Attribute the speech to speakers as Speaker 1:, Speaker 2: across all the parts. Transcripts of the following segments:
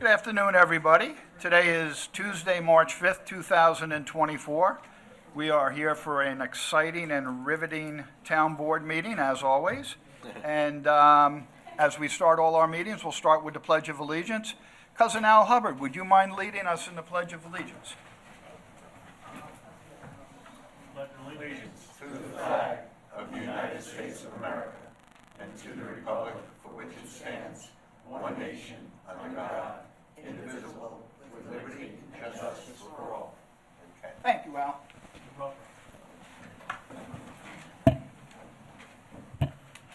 Speaker 1: Good afternoon, everybody. Today is Tuesday, March 5th, 2024. We are here for an exciting and riveting town board meeting, as always. And as we start all our meetings, we'll start with the Pledge of Allegiance. Cousin Al Hubbard, would you mind leading us in the Pledge of Allegiance?
Speaker 2: Pledge allegiance to the flag of the United States of America and to the republic for which it stands, one nation, under God, indivisible, with liberty and justice for all.
Speaker 1: Okay. Thank you, Al.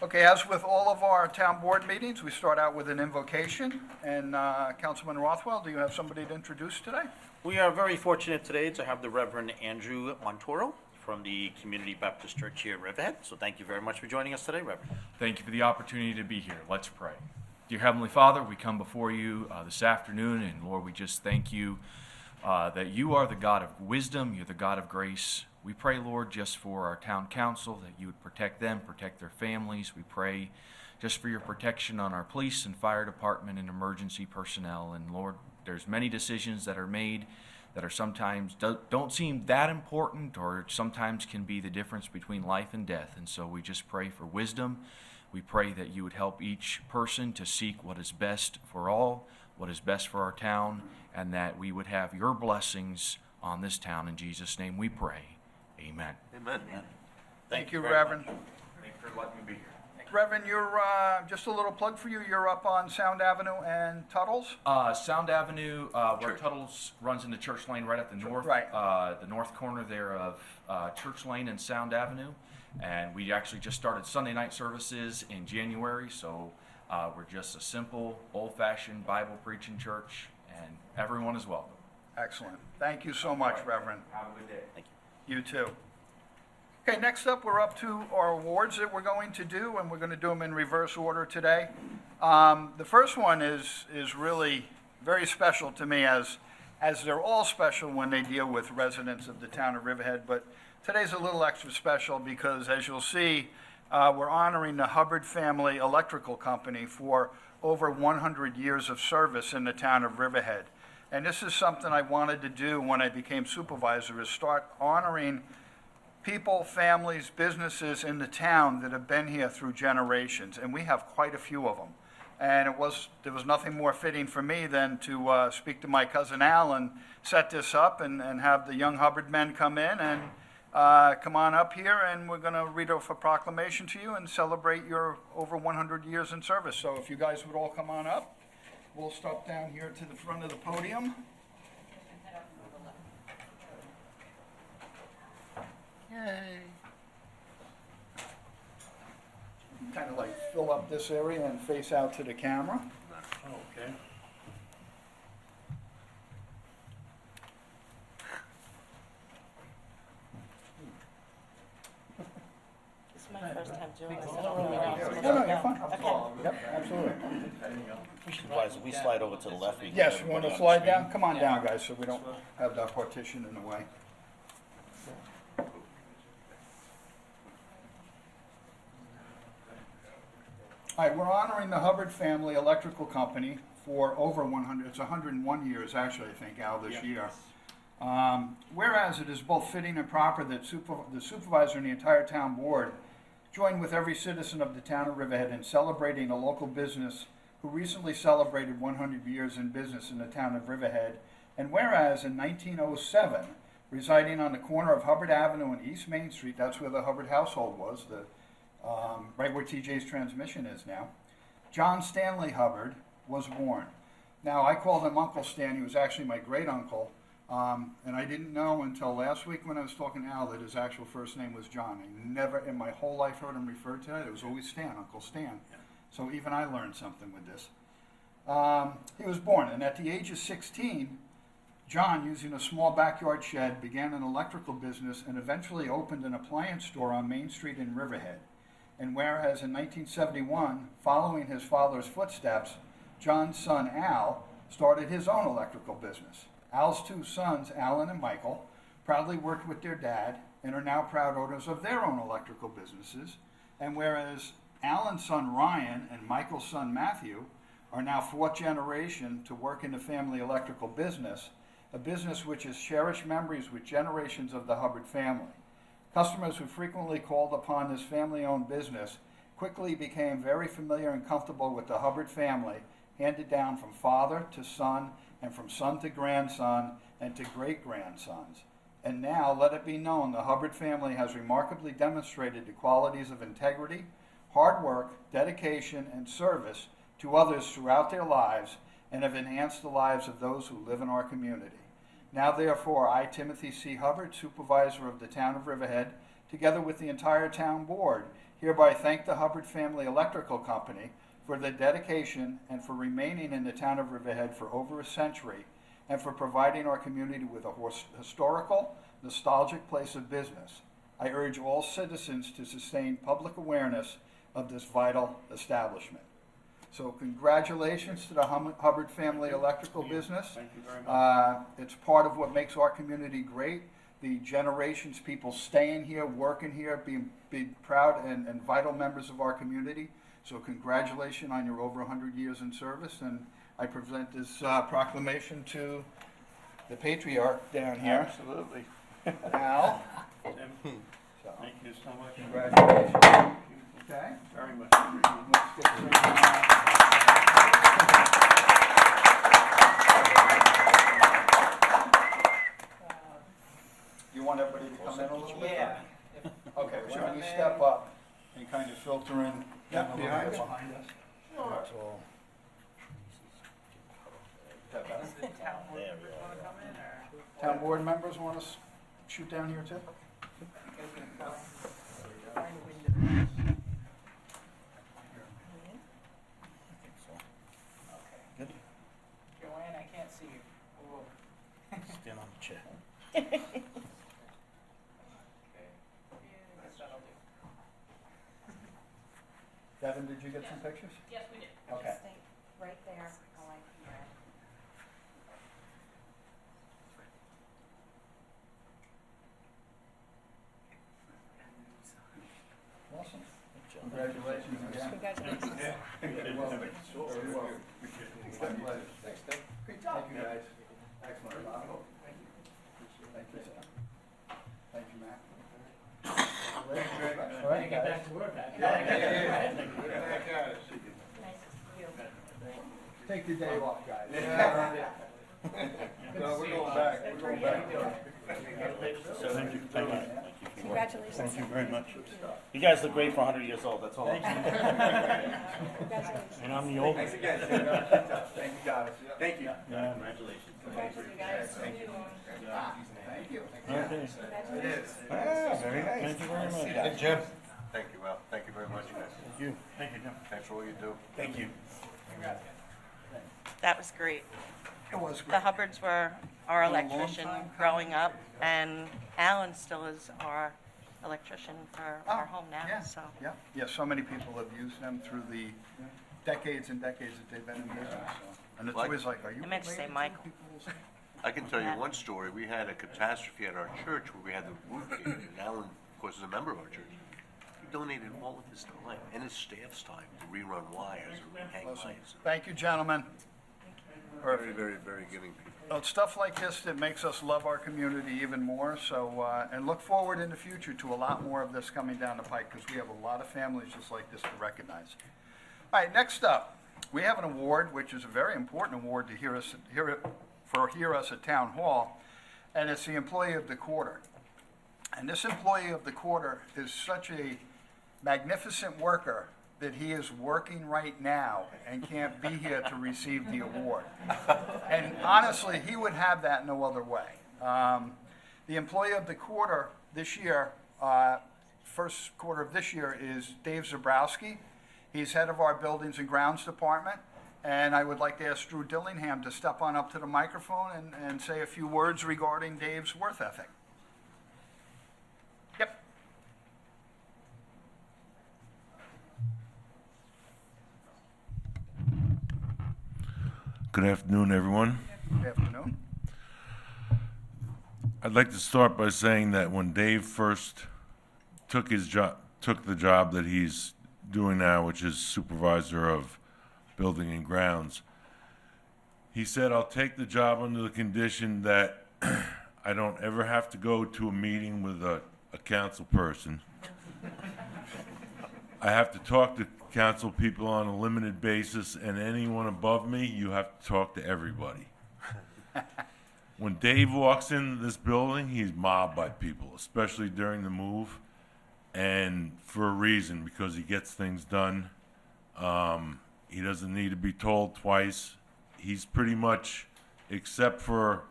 Speaker 1: Okay, as with all of our town board meetings, we start out with an invocation. And Councilman Rothwell, do you have somebody to introduce today?
Speaker 3: We are very fortunate today to have the Reverend Andrew Montoro from the Community Baptist Church here at Riverhead. So thank you very much for joining us today, Reverend.
Speaker 4: Thank you for the opportunity to be here. Let's pray. Dear Heavenly Father, we come before you this afternoon, and Lord, we just thank you that you are the God of wisdom, you're the God of grace. We pray, Lord, just for our town council, that you would protect them, protect their families. We pray just for your protection on our police and fire department and emergency personnel. And Lord, there's many decisions that are made that are sometimes don't seem that important, or sometimes can be the difference between life and death. And so we just pray for wisdom. We pray that you would help each person to seek what is best for all, what is best for our town, and that we would have your blessings on this town. In Jesus' name we pray. Amen.
Speaker 3: Amen.
Speaker 1: Thank you,
Speaker 3: very
Speaker 1: Reverend.
Speaker 3: much.
Speaker 4: Thank you for letting me be here.
Speaker 1: Reverend, you're just a little plug for you. You're up on Sound Avenue and Tuttle's.
Speaker 4: Sound Avenue, where
Speaker 3: Sure.
Speaker 4: Tuttle's runs into Church Lane, right at the north,
Speaker 1: Right.
Speaker 4: The north corner there of Church Lane and Sound Avenue. And we actually just started Sunday night services in January, so we're just a simple, old-fashioned Bible preaching church, and everyone is welcome.
Speaker 1: Excellent. Thank you so much, Reverend.
Speaker 4: Have a good day.
Speaker 3: Thank you.
Speaker 1: You too. Okay, next up, we're up to our awards that we're going to do, and we're going to do them in reverse order today. The first one is really very special to me, as they're all special when they deal with residents of the town of Riverhead, but today's a little extra special because, as you'll see, we're honoring the Hubbard Family Electrical Company for over 100 years of service in the town of Riverhead. And this is something I wanted to do when I became supervisor, is start honoring people, families, businesses in the town that have been here through generations, and we have quite a few of them. And there was nothing more fitting for me than to speak to my cousin Al and set this up and have the young Hubbard men come in and come on up here, and we're going to read off a proclamation to you and celebrate your over 100 years in service. So if you guys would all come on up, we'll stop down here to the front of the podium. Yay. Kind of like fill up this area and face out to the camera.
Speaker 2: Okay.
Speaker 5: This is my first time doing this. I don't really know.
Speaker 1: No, you're fine.
Speaker 5: Okay.
Speaker 1: Yep, absolutely.
Speaker 3: Supervisor, we slide over to the left. We can
Speaker 1: Yes,
Speaker 3: get
Speaker 1: you want to
Speaker 3: everybody on the
Speaker 1: slide
Speaker 3: screen.
Speaker 1: down? Come on down, guys, so we don't have that partition in the way. All right, we're honoring the Hubbard Family Electrical Company for over 100, it's 101 years actually, I think, Al, this year. Whereas it is both fitting and proper that the supervisor and the entire town board join with every citizen of the town of Riverhead in celebrating a local business who recently celebrated 100 years in business in the town of Riverhead. And whereas in 1907, residing on the corner of Hubbard Avenue and East Main Street, that's where the Hubbard household was, right where TJ's transmission is now, John Stanley Hubbard was born. Now, I called him Uncle Stan. He was actually my great uncle. And I didn't know until last week when I was talking to Al that his actual first name was John. I never in my whole life heard him referred to it. It was always Stan, Uncle Stan. So even I learned something with this. He was born, and at the age of 16, John, using a small backyard shed, began an electrical business and eventually opened an appliance store on Main Street in Riverhead. And whereas in 1971, following his father's footsteps, John's son Al started his own electrical business. Al's two sons, Alan and Michael, proudly worked with their dad and are now proud owners of their own electrical businesses. And whereas Alan's son Ryan and Michael's son Matthew are now fourth generation to work in the family electrical business, a business which has cherished memories with generations of the Hubbard family. Customers who frequently called upon this family-owned business quickly became very familiar and comfortable with the Hubbard family, handed down from father to son and from son to grandson and to great-grandsons. And now, let it be known, the Hubbard family has remarkably demonstrated the qualities of integrity, hard work, dedication, and service to others throughout their lives and have enhanced the lives of those who live in our community. Now, therefore, I, Timothy C. Hubbard, Supervisor of the Town of Riverhead, together with the entire town board, hereby thank the Hubbard Family Electrical Company for their dedication and for remaining in the Town of Riverhead for over a century and for providing our community with a historical, nostalgic place of business. I urge all citizens to sustain public awareness of this vital establishment. So congratulations to the Hubbard Family Electrical business.
Speaker 3: Thank you very much.
Speaker 1: It's part of what makes our community great. The generations, people staying here, working here, being proud and vital members of our community. So congratulations on your over 100 years in service. And I present this proclamation to the patriarch down here,
Speaker 2: Absolutely.
Speaker 1: Al.
Speaker 3: Tim,
Speaker 1: So,
Speaker 3: thank you so much.
Speaker 1: congratulations. Okay.
Speaker 3: Very much.
Speaker 1: Let's get started. You want everybody to come in a little bit?
Speaker 6: Yeah.
Speaker 1: Okay, why don't you step up and kind of filter in a little bit
Speaker 2: behind you.
Speaker 1: behind us? That's all. Is that better?
Speaker 6: Does the town board members want to come in, or?
Speaker 1: Town board members want to shoot down here too?
Speaker 6: Find a window.
Speaker 3: Good.
Speaker 6: Joanne, I can't see you. Whoa.
Speaker 3: Stand on the chair.
Speaker 6: Okay. Yeah, I guess that'll do.
Speaker 1: Devin, did you get some pictures?
Speaker 5: Yes, we did.
Speaker 1: Okay.
Speaker 5: Stay right there. I like that.
Speaker 1: Awesome. Congratulations again.
Speaker 5: Congratulations.
Speaker 1: Very well. Very well. Thanks, Dave. Great job. Thank you, guys. Excellent. Thank you, sir. Thank you, Matt. All right, guys.
Speaker 6: Back to work.
Speaker 5: Nice to see you.
Speaker 1: Take the day off, guys.
Speaker 2: No, we're going back. We're going back.
Speaker 3: So thank you. Thank you.
Speaker 5: Congratulations.
Speaker 3: Thank you very much. You guys look great for 100 years old, that's all.
Speaker 5: Congratulations.
Speaker 3: And I'm the oldest.
Speaker 2: Thanks again. Thank you, guys. Thank you.
Speaker 3: Yeah, congratulations.
Speaker 5: Thank you, guys.
Speaker 1: Thank you.
Speaker 3: Okay.
Speaker 2: It is.
Speaker 3: Very nice. Thank you very much.
Speaker 2: Hey, Jim. Thank you, Al. Thank you very much, guys.
Speaker 3: Thank you. Thank you, Jim.
Speaker 2: Thanks for all you do.
Speaker 3: Thank you.
Speaker 7: That was great.
Speaker 1: It was
Speaker 7: The
Speaker 1: great.
Speaker 7: Hubbards were our
Speaker 1: For a long
Speaker 7: electrician
Speaker 1: time.
Speaker 7: growing up, and Alan still is our electrician for our home now,
Speaker 1: Yeah,
Speaker 7: so.
Speaker 1: yeah, yeah, so many people have used them through the decades and decades that they've been in business, so. And it's
Speaker 2: Like-
Speaker 1: always like, are you
Speaker 7: I meant to say
Speaker 1: related
Speaker 7: Michael.
Speaker 1: people will say?
Speaker 2: I can tell you one story. We had a catastrophe at our church where we had the roof cave, and Alan, of course, is a member of our church. He donated all of his time and his staff's time to rerun wires and hang
Speaker 1: Awesome.
Speaker 2: lights.
Speaker 1: Thank you, gentlemen.
Speaker 2: Very,
Speaker 1: Perfect.
Speaker 2: very, very giving people.
Speaker 1: Well, it's stuff like this that makes us love our community even more, so, and look forward in the future to a lot more of this coming down the pike, because we have a lot of families just like this to recognize. All right, next up, we have an award, which is a very important award to hear us at Town Hall, and it's the Employee of the Quarter. And this Employee of the Quarter is such a magnificent worker that he is working right now and can't be here to receive the award. And honestly, he would have that no other way. The Employee of the Quarter this year, first quarter of this year, is Dave Zabrowski. He's head of our Buildings and Grounds Department. And I would like to ask Drew Dillingham to step on up to the microphone and say a few words regarding Dave's work ethic. Yep.
Speaker 8: Good afternoon, everyone.
Speaker 1: Good afternoon.
Speaker 8: I'd like to start by saying that when Dave first took the job that he's doing now, which is supervisor of Building and Grounds. He said, "I'll take the job under the condition that I don't ever have to go to a meeting with a council person. I have to talk to council people on a limited basis, and anyone above me, you have to talk to everybody." When Dave walks into this building, he's mobbed by people, especially during the move, and for a reason, because he gets things done. He doesn't need to be told twice. He's pretty much, except for,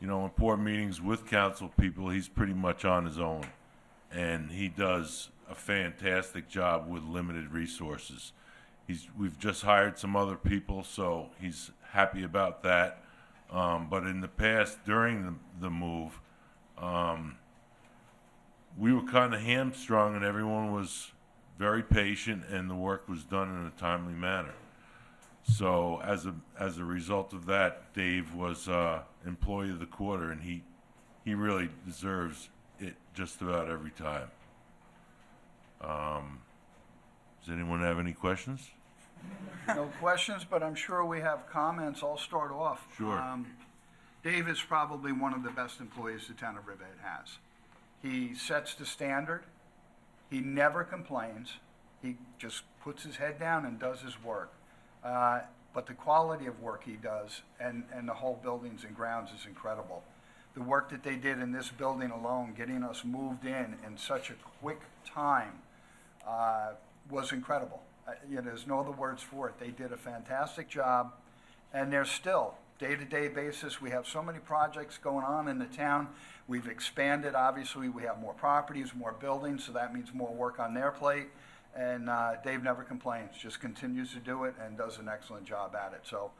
Speaker 8: important meetings with council people, he's pretty much on his own. And he does a fantastic job with limited resources. We've just hired some other people, so he's happy about that. But in the past, during the move, we were kind of hamstrung, and everyone was very patient, and the work was done in a timely manner. So as a result of that, Dave was Employee of the Quarter, and he really deserves it just about every time. Does anyone have any questions?
Speaker 1: No questions, but I'm sure we have comments. I'll start off.
Speaker 8: Sure.
Speaker 1: Dave is probably one of the best employees the town of Riverhead has. He sets the standard. He never complains. He just puts his head down and does his work. But the quality of work he does and the whole buildings and grounds is incredible. The work that they did in this building alone, getting us moved in such a quick time, was incredible. There's no other words for it. They did a fantastic job, and they're still, day-to-day basis, we have so many projects going on in the town. We've expanded, obviously, we have more properties, more buildings, so that means more work on their plate. And Dave never complains, just continues to do it and does an excellent job at it. So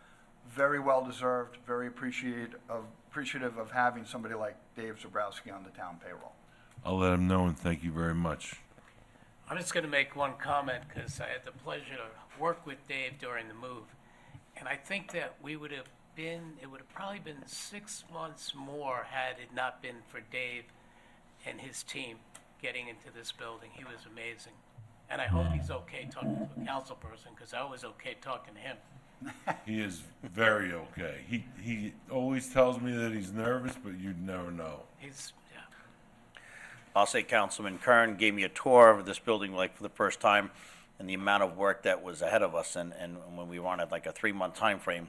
Speaker 1: very well deserved, very appreciative of having somebody like Dave Zabrowski on the town payroll.
Speaker 8: I'll let him know, and thank you very much.
Speaker 9: I'm just going to make one comment because I had the pleasure to work with Dave during the move. And I think that it would have probably been 6 months more had it not been for Dave and his team getting into this building. He was amazing. And I hope he's okay talking to a council person because I was okay talking to him.
Speaker 8: He is very okay. He always tells me that he's nervous, but you'd never know.
Speaker 9: Yeah.
Speaker 3: I'll say Councilman Kern gave me a tour of this building for the first time, and the amount of work that was ahead of us, and when we wanted a 3-month time frame.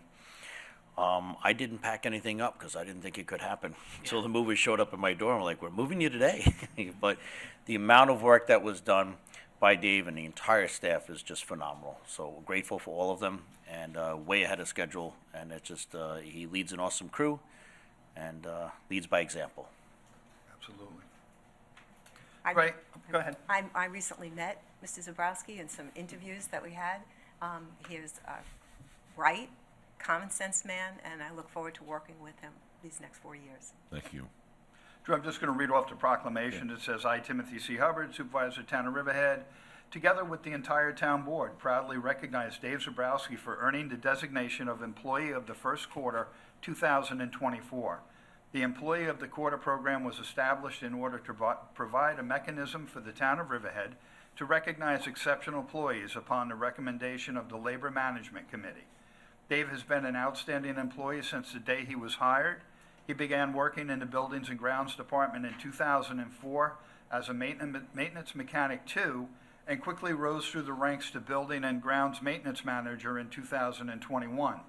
Speaker 3: I didn't pack anything up because I didn't think it could happen until the movers showed up at my door. I'm like, we're moving you today. But the amount of work that was done by Dave and the entire staff is just phenomenal. So we're grateful for all of them, and way ahead of schedule. And it's just, he leads an awesome crew and leads by example.
Speaker 1: Absolutely.
Speaker 10: I-
Speaker 1: Right, go ahead.
Speaker 10: I recently met Mr. Zabrowski in some interviews that we had. He is a bright, common sense man, and I look forward to working with him these next 4 years.
Speaker 8: Thank you.
Speaker 1: Drew, I'm just going to read off the proclamation. It says, "I, Timothy C. Hubbard, Supervisor, Town of Riverhead, together with the entire town board, proudly recognize Dave Zabrowski for earning the designation of Employee of the First Quarter 2024. The Employee of the Quarter program was established in order to provide a mechanism for the town of Riverhead to recognize exceptional employees upon the recommendation of the Labor Management Committee. Dave has been an outstanding employee since the day he was hired. He began working in the Buildings and Grounds Department in 2004 as a maintenance mechanic 2, and quickly rose through the ranks to Building and Grounds Maintenance Manager in 2021.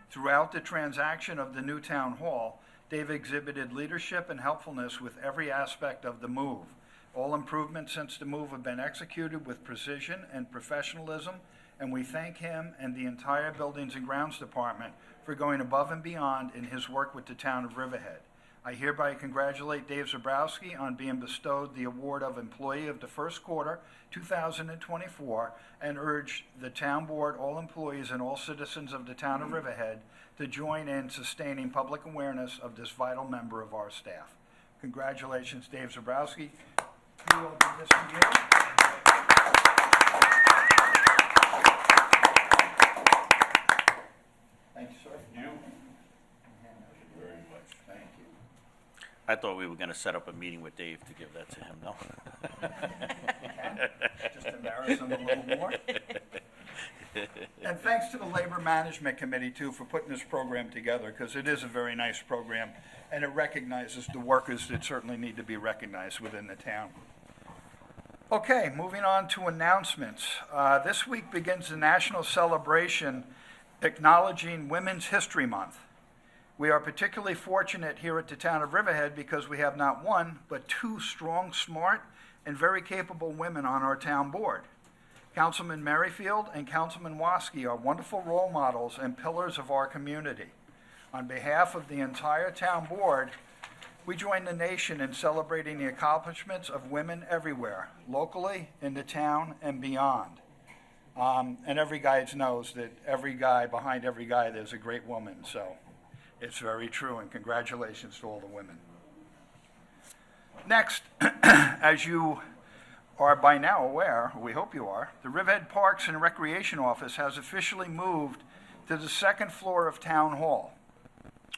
Speaker 1: Throughout the transaction of the new town hall, Dave exhibited leadership and helpfulness with every aspect of the move. All improvements since the move have been executed with precision and professionalism, and we thank him and the entire Buildings and Grounds Department for going above and beyond in his work with the town of Riverhead. I hereby congratulate Dave Zabrowski on being bestowed the award of Employee of the First Quarter 2024 and urge the town board, all employees, and all citizens of the town of Riverhead to join in sustaining public awareness of this vital member of our staff. Congratulations, Dave Zabrowski. We will do this together. Thank you, sir.
Speaker 8: You very much.
Speaker 1: Thank you.
Speaker 3: I thought we were going to set up a meeting with Dave to give that to him, no?
Speaker 1: Just embarrass him a little more. And thanks to the Labor Management Committee, too, for putting this program together, because it is a very nice program, and it recognizes the workers that certainly need to be recognized within the town. Okay, moving on to announcements. This week begins the national celebration acknowledging Women's History Month. We are particularly fortunate here at the town of Riverhead because we have not one, but two strong, smart, and very capable women on our town board. Councilman Merrifield and Councilman Waskey are wonderful role models and pillars of our community. On behalf of the entire town board, we join the nation in celebrating the accomplishments of women everywhere, locally, in the town, and beyond. And every guy knows that behind every guy, there's a great woman, so it's very true, and congratulations to all the women. Next, as you are by now aware, we hope you are, the Riverhead Parks and Recreation Office has officially moved to the second floor of Town Hall.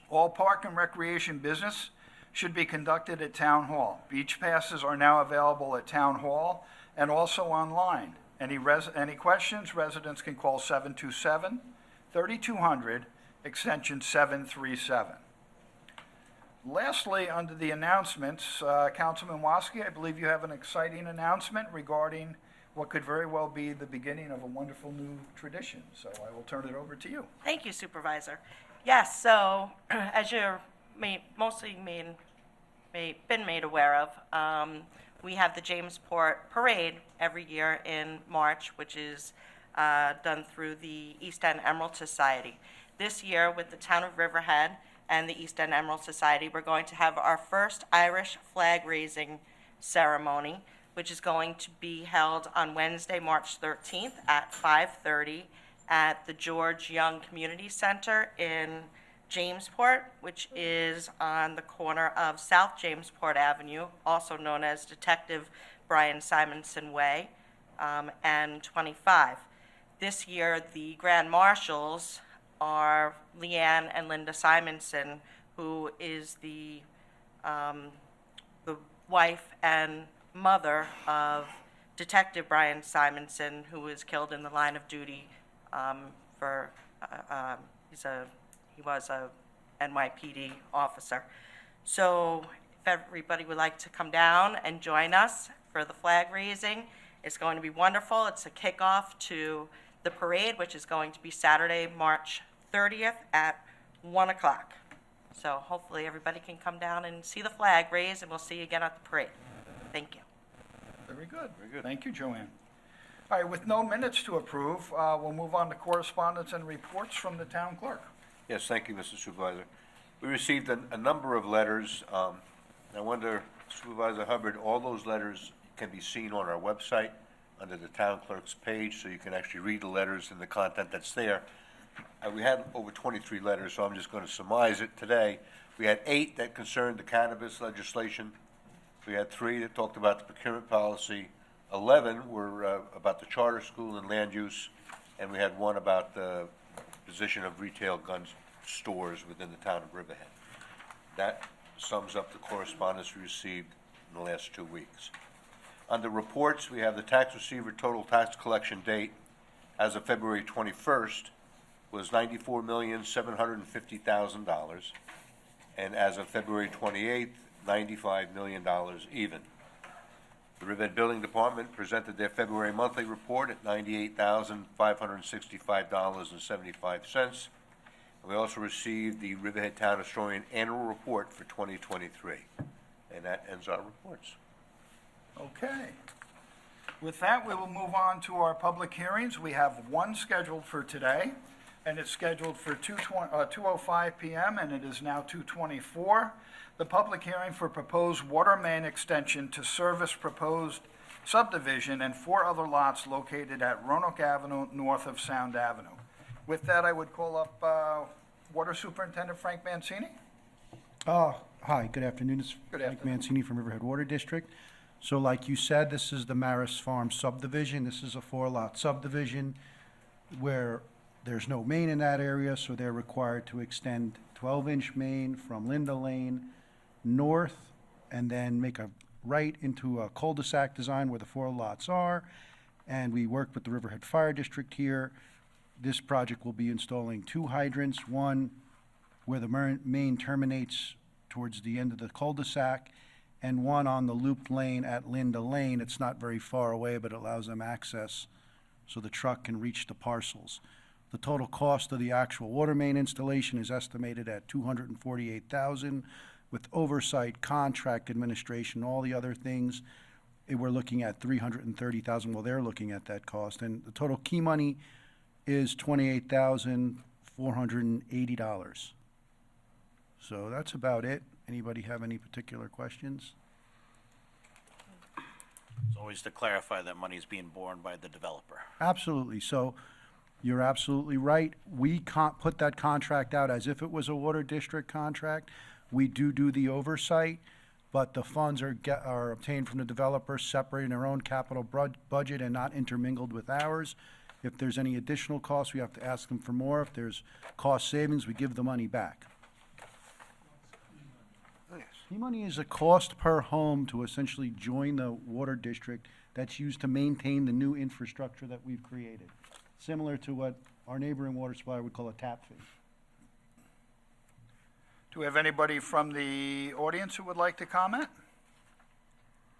Speaker 1: All park and recreation business should be conducted at Town Hall. Beach passes are now available at Town Hall and also online. Any questions, residents can call 727-3200, extension 737. Lastly, under the announcements, Councilman Waskey, I believe you have an exciting announcement regarding what could very well be the beginning of a wonderful new tradition. So I will turn it over to you.
Speaker 7: Thank you, Supervisor. Yes, so as you're been made aware of, we have the Jamesport Parade every year in March, which is done through the East End Emerald Society. This year, with the town of Riverhead and the East End Emerald Society, we're going to have our first Irish flag raising ceremony, which is going to be held on Wednesday, March 13th at 5:30 at the George Young Community Center in Jamesport, which is on the corner of South Jamesport Avenue, also known as Detective Brian Simonson Way, and 25. This year, the Grand Marshals are Leanne and Linda Simonson, who is the wife and mother of Detective Brian Simonson, who was killed in the line of duty he was a NYPD officer. So if everybody would like to come down and join us for the flag raising, it's going to be wonderful. It's a kickoff to the parade, which is going to be Saturday, March 30th at 1 o'clock. So hopefully everybody can come down and see the flag raised, and we'll see you again at the parade. Thank you.
Speaker 1: Very good. Very good. Thank you, Joanne. All right, with no minutes to approve, we'll move on to correspondence and reports from the town clerk.
Speaker 2: Yes, thank you, Mr. Supervisor. We received a number of letters. I wonder, Supervisor Hubbard, all those letters can be seen on our website under the town clerk's page, so you can actually read the letters and the content that's there. We had over 23 letters, so I'm just going to surmise it today. We had 8 that concerned the cannabis legislation. We had 3 that talked about the procurement policy. 11 were about the charter school and land use, and we had 1 about the position of retail gun stores within the town of Riverhead. That sums up the correspondence we received in the last 2 weeks. Under reports, we have the tax receiver total tax collection date as of February 21st was $94,750,000, and as of February 28th, $95 million even. The Riverhead Building Department presented their February monthly report at $98,565.75. We also received the Riverhead Town Historian Annual Report for 2023. And that ends our reports.
Speaker 1: Okay. With that, we will move on to our public hearings. We have one scheduled for today, and it's scheduled for 2:05 p.m., and it is now 2:24. The public hearing for proposed water main extension to service proposed subdivision and 4 other lots located at Roanoke Avenue north of Sound Avenue. With that, I would call up Water Superintendent Frank Mancini.
Speaker 11: Hi, good afternoon. It's
Speaker 1: Good
Speaker 11: Frank
Speaker 1: afternoon.
Speaker 11: Mancini from Riverhead Water District. So like you said, this is the Maris Farm subdivision. This is a 4-lot subdivision where there's no main in that area, so they're required to extend 12-inch main from Linda Lane north and then make a right into a cul-de-sac design where the 4 lots are, and we worked with the Riverhead Fire District here. This project will be installing 2 hydrants, one where the main terminates towards the end of the cul-de-sac, and one on the looped lane at Linda Lane. It's not very far away, but it allows them access so the truck can reach the parcels. The total cost of the actual water main installation is estimated at $248,000, with oversight, contract administration, all the other things. We're looking at $330,000. Well, they're looking at that cost, and the total key money is $28,480. So that's about it. Anybody have any particular questions?
Speaker 3: It's always to clarify that money is being borne by the developer.
Speaker 11: Absolutely. So you're absolutely right. We can't put that contract out as if it was a water district contract. We do the oversight, but the funds are obtained from the developer, separate in their own capital budget and not intermingled with ours. If there's any additional costs, we have to ask them for more. If there's cost savings, we give the money back. Key money is a cost per home to essentially join the water district that's used to maintain the new infrastructure that we've created, similar to what our neighboring water supplier would call a tap fee.
Speaker 1: Do we have anybody from the audience who would like to comment?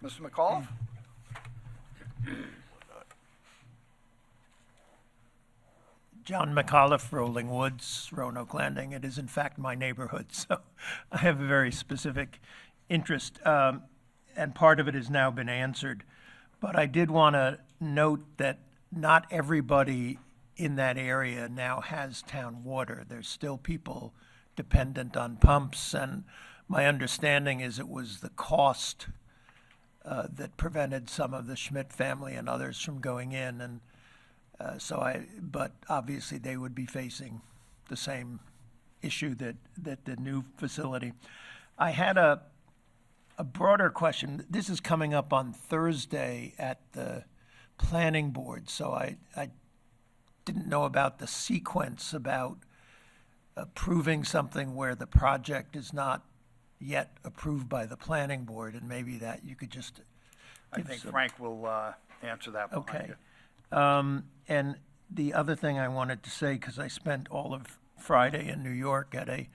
Speaker 1: Mr. McAuliffe?
Speaker 12: John McAuliffe, Rolling Woods, Roanoke Landing. It is in fact my neighborhood, so I have a very specific interest, and part of it has now been answered. But I did want to note that not everybody in that area now has town water. There's still people dependent on pumps, and my understanding is it was the cost that prevented some of the Schmidt family and others from going in, and but obviously they would be facing the same issue that the new facility. I had a broader question. This is coming up on Thursday at the planning board, so I didn't know about the sequence about approving something where the project is not yet approved by the planning board, and maybe that you could just
Speaker 1: I think Frank will answer that behind
Speaker 12: Okay.
Speaker 1: you.
Speaker 12: And the other thing I wanted to say, because I spent all of Friday in New York at a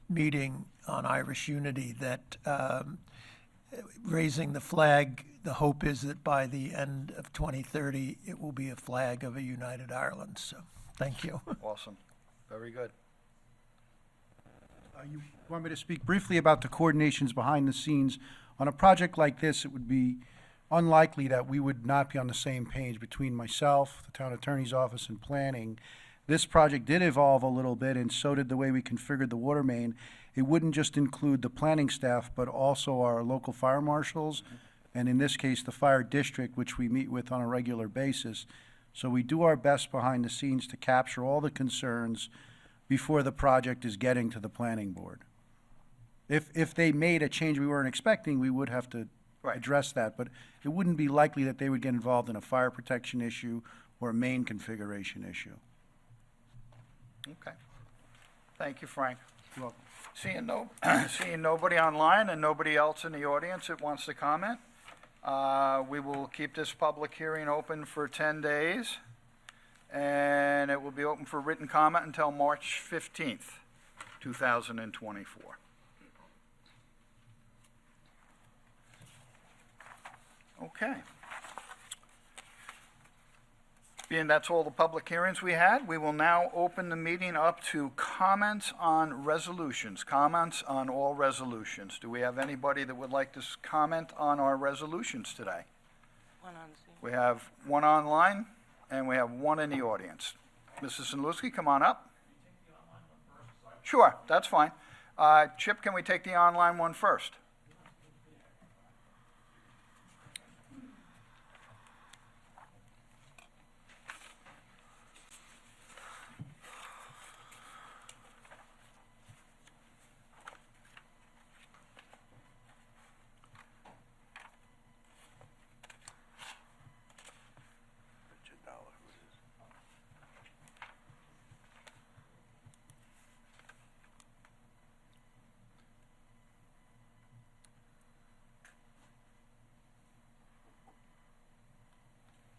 Speaker 12: meeting on Irish unity, that raising the flag, the hope is that by the end of 2030, it will be a flag of a united Ireland. So thank you.
Speaker 1: Awesome. Very good.
Speaker 11: You want me to speak briefly about the coordinations behind the scenes? On a project like this, it would be unlikely that we would not be on the same page between myself, the town attorney's office, and planning. This project did evolve a little bit, and so did the way we configured the water main. It wouldn't just include the planning staff, but also our local fire marshals, and in this case, the fire district, which we meet with on a regular basis. So we do our best behind the scenes to capture all the concerns before the project is getting to the planning board. If they made a change we weren't expecting, we would have to address that, but it wouldn't be likely that they would get involved in a fire protection issue or a main configuration issue.
Speaker 1: Okay. Thank you, Frank.
Speaker 11: You're welcome.
Speaker 1: Seeing nobody online and nobody else in the audience that wants to comment, we will keep this public hearing open for 10 days, and it will be open for written comment until March 15th, 2024. Okay. Being that's all the public hearings we had, we will now open the meeting up to comments on resolutions, comments on all resolutions. Do we have anybody that would like to comment on our resolutions today?
Speaker 7: One on Zoom.
Speaker 1: We have one online, and we have one in the audience. Mrs. Sanluski, come on up. Sure, that's fine. Chip, can we take the online one first?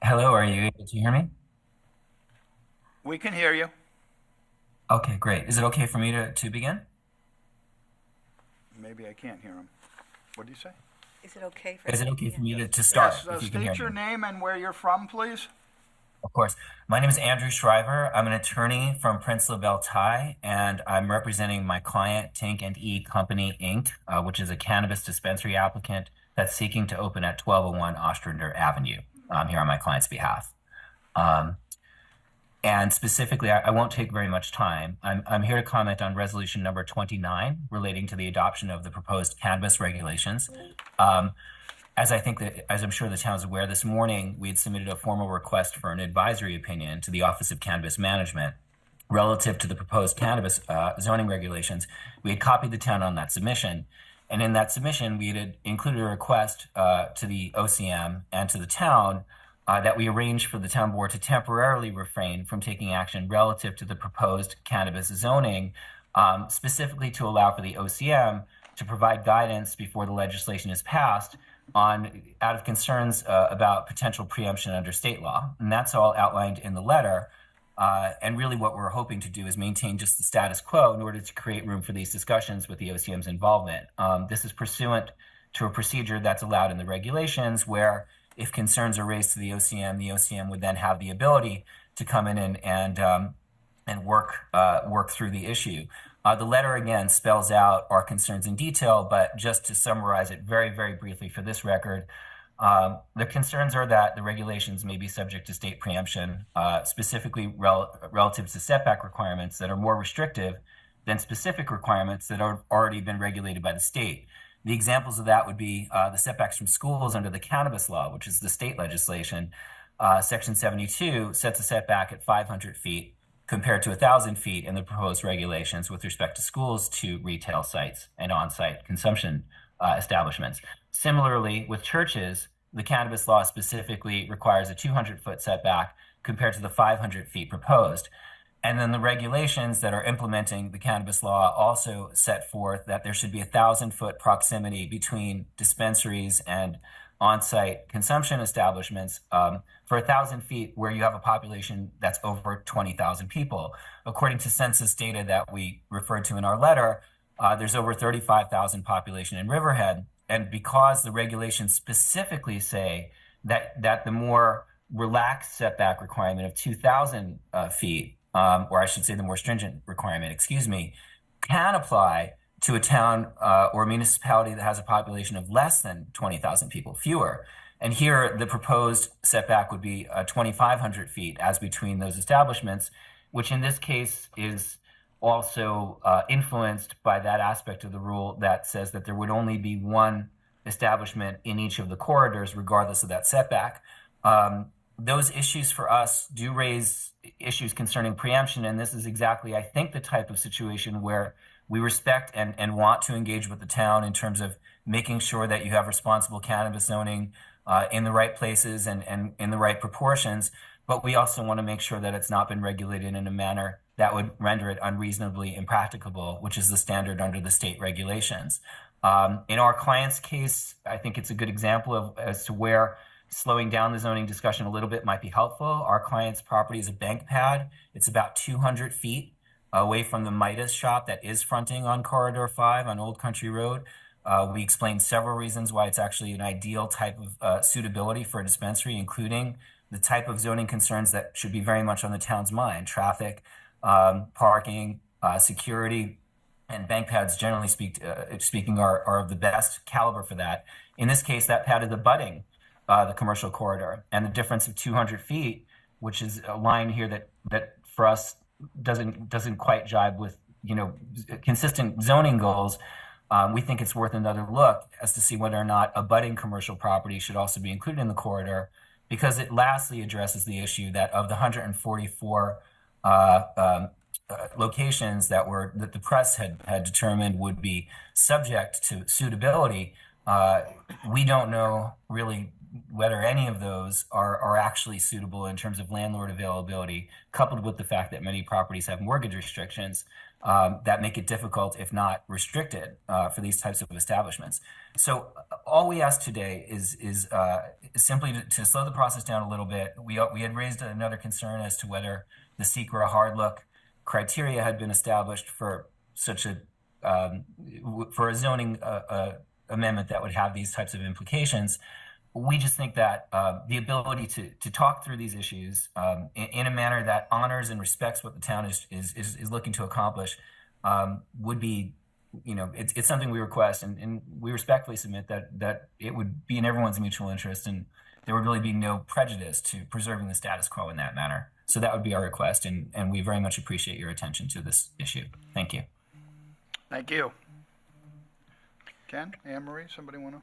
Speaker 13: Hello, are you able to hear me?
Speaker 1: We can hear you.
Speaker 13: Okay, great. Is it okay for me to begin?
Speaker 1: Maybe I can't hear him. What did you say?
Speaker 10: Is it okay for?
Speaker 13: Is it okay for me to start?
Speaker 1: Yes,
Speaker 13: if you can hear
Speaker 1: state your
Speaker 13: me?
Speaker 1: name and where you're from, please.
Speaker 13: Of course. My name is Andrew Shriver. I'm an attorney from Prince LaBelle Thai, and I'm representing my client, Tank and E Company, Inc., which is a cannabis dispensary applicant that's seeking to open at 1201 Ostrander Avenue here on my client's behalf. And specifically, I won't take very much time. I'm here to comment on resolution number 29 relating to the adoption of the proposed cannabis regulations. As I'm sure the town is aware, this morning we had submitted a formal request for an advisory opinion to the Office of Cannabis Management relative to the proposed cannabis zoning regulations. We had copied the town on that submission, and in that submission we had included a request to the OCM and to the town that we arrange for the town board to temporarily refrain from taking action relative to the proposed cannabis zoning, specifically to allow for the OCM to provide guidance before the legislation is passed out of concerns about potential preemption under state law. And that's all outlined in the letter. And really what we're hoping to do is maintain just the status quo in order to create room for these discussions with the OCM's involvement. This is pursuant to a procedure that's allowed in the regulations where if concerns are raised to the OCM would then have the ability to come in and work through the issue. The letter, again, spells out our concerns in detail, but just to summarize it very, very briefly for this record, the concerns are that the regulations may be subject to state preemption, specifically relative to setback requirements that are more restrictive than specific requirements that have already been regulated by the state. The examples of that would be the setbacks from schools under the cannabis law, which is the state legislation. Section 72 sets a setback at 500 feet compared to 1,000 feet in the proposed regulations with respect to schools to retail sites and on-site consumption establishments. Similarly, with churches, the cannabis law specifically requires a 200-foot setback compared to the 500 feet proposed. And then the regulations that are implementing the cannabis law also set forth that there should be 1,000-foot proximity between dispensaries and on-site consumption establishments for 1,000 feet where you have a population that's over 20,000 people. According to census data that we referred to in our letter, there's over 35,000 population in Riverhead. And because the regulations specifically say that the more relaxed setback requirement of 2,000 feet, or I should say the more stringent requirement, can apply to a town or municipality that has a population of less than 20,000 people, fewer. And here the proposed setback would be 2,500 feet as between those establishments, which in this case is also influenced by that aspect of the rule that says that there would only be one establishment in each of the corridors, regardless of that setback. Those issues for us do raise issues concerning preemption, and this is exactly, I think, the type of situation where we respect and want to engage with the town in terms of making sure that you have responsible cannabis zoning in the right places and in the right proportions, but we also want to make sure that it's not been regulated in a manner that would render it unreasonably impracticable, which is the standard under the state regulations. In our client's case, I think it's a good example as to where slowing down the zoning discussion a little bit might be helpful. Our client's property is a bank pad. It's about 200 feet away from the Midas shop that is fronting on Corridor 5 on Old Country Road. We explained several reasons why it's actually an ideal type of suitability for a dispensary, including the type of zoning concerns that should be very much on the town's mind: traffic, parking, security, and bank pads, generally speaking, are of the best caliber for that. In this case, that pad is abutting the commercial corridor, and the difference of 200 feet, which is a line here that for us doesn't quite jibe with consistent zoning goals. We think it's worth another look as to see whether or not abutting commercial property should also be included in the corridor, because it lastly addresses the issue that of the 144 locations that the press had determined would be subject to suitability, we don't know really whether any of those are actually suitable in terms of landlord availability, coupled with the fact that many properties have mortgage restrictions. that make it difficult, if not restricted, for these types of establishments. So all we ask today is simply to slow the process down a little bit. We had raised another concern as to whether the SECR hard look criteria had been established for such a for a zoning amendment that would have these types of implications. We just think that the ability to talk through these issues in a manner that honors and respects what the town is looking to accomplish would be, it's something we request, and we respectfully submit that it would be in everyone's mutual interest, and there would really be no prejudice to preserving the status quo in that manner. So that would be our request, and we very much appreciate your attention to this issue. Thank you.
Speaker 1: Thank you. Ken, Anne Marie, somebody want to?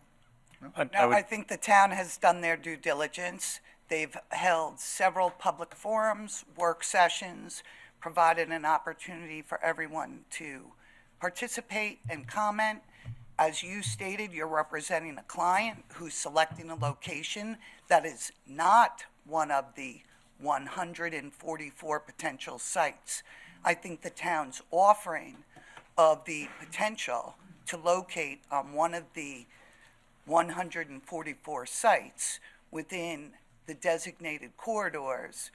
Speaker 14: No, I think the town has done their due diligence. They've held several public forums, work sessions, provided an opportunity for everyone to participate and comment. As you stated, you're representing a client who's selecting a location that is not one of the 144 potential sites. I think the town's offering of the potential to locate on one of the 144 sites within the designated corridors,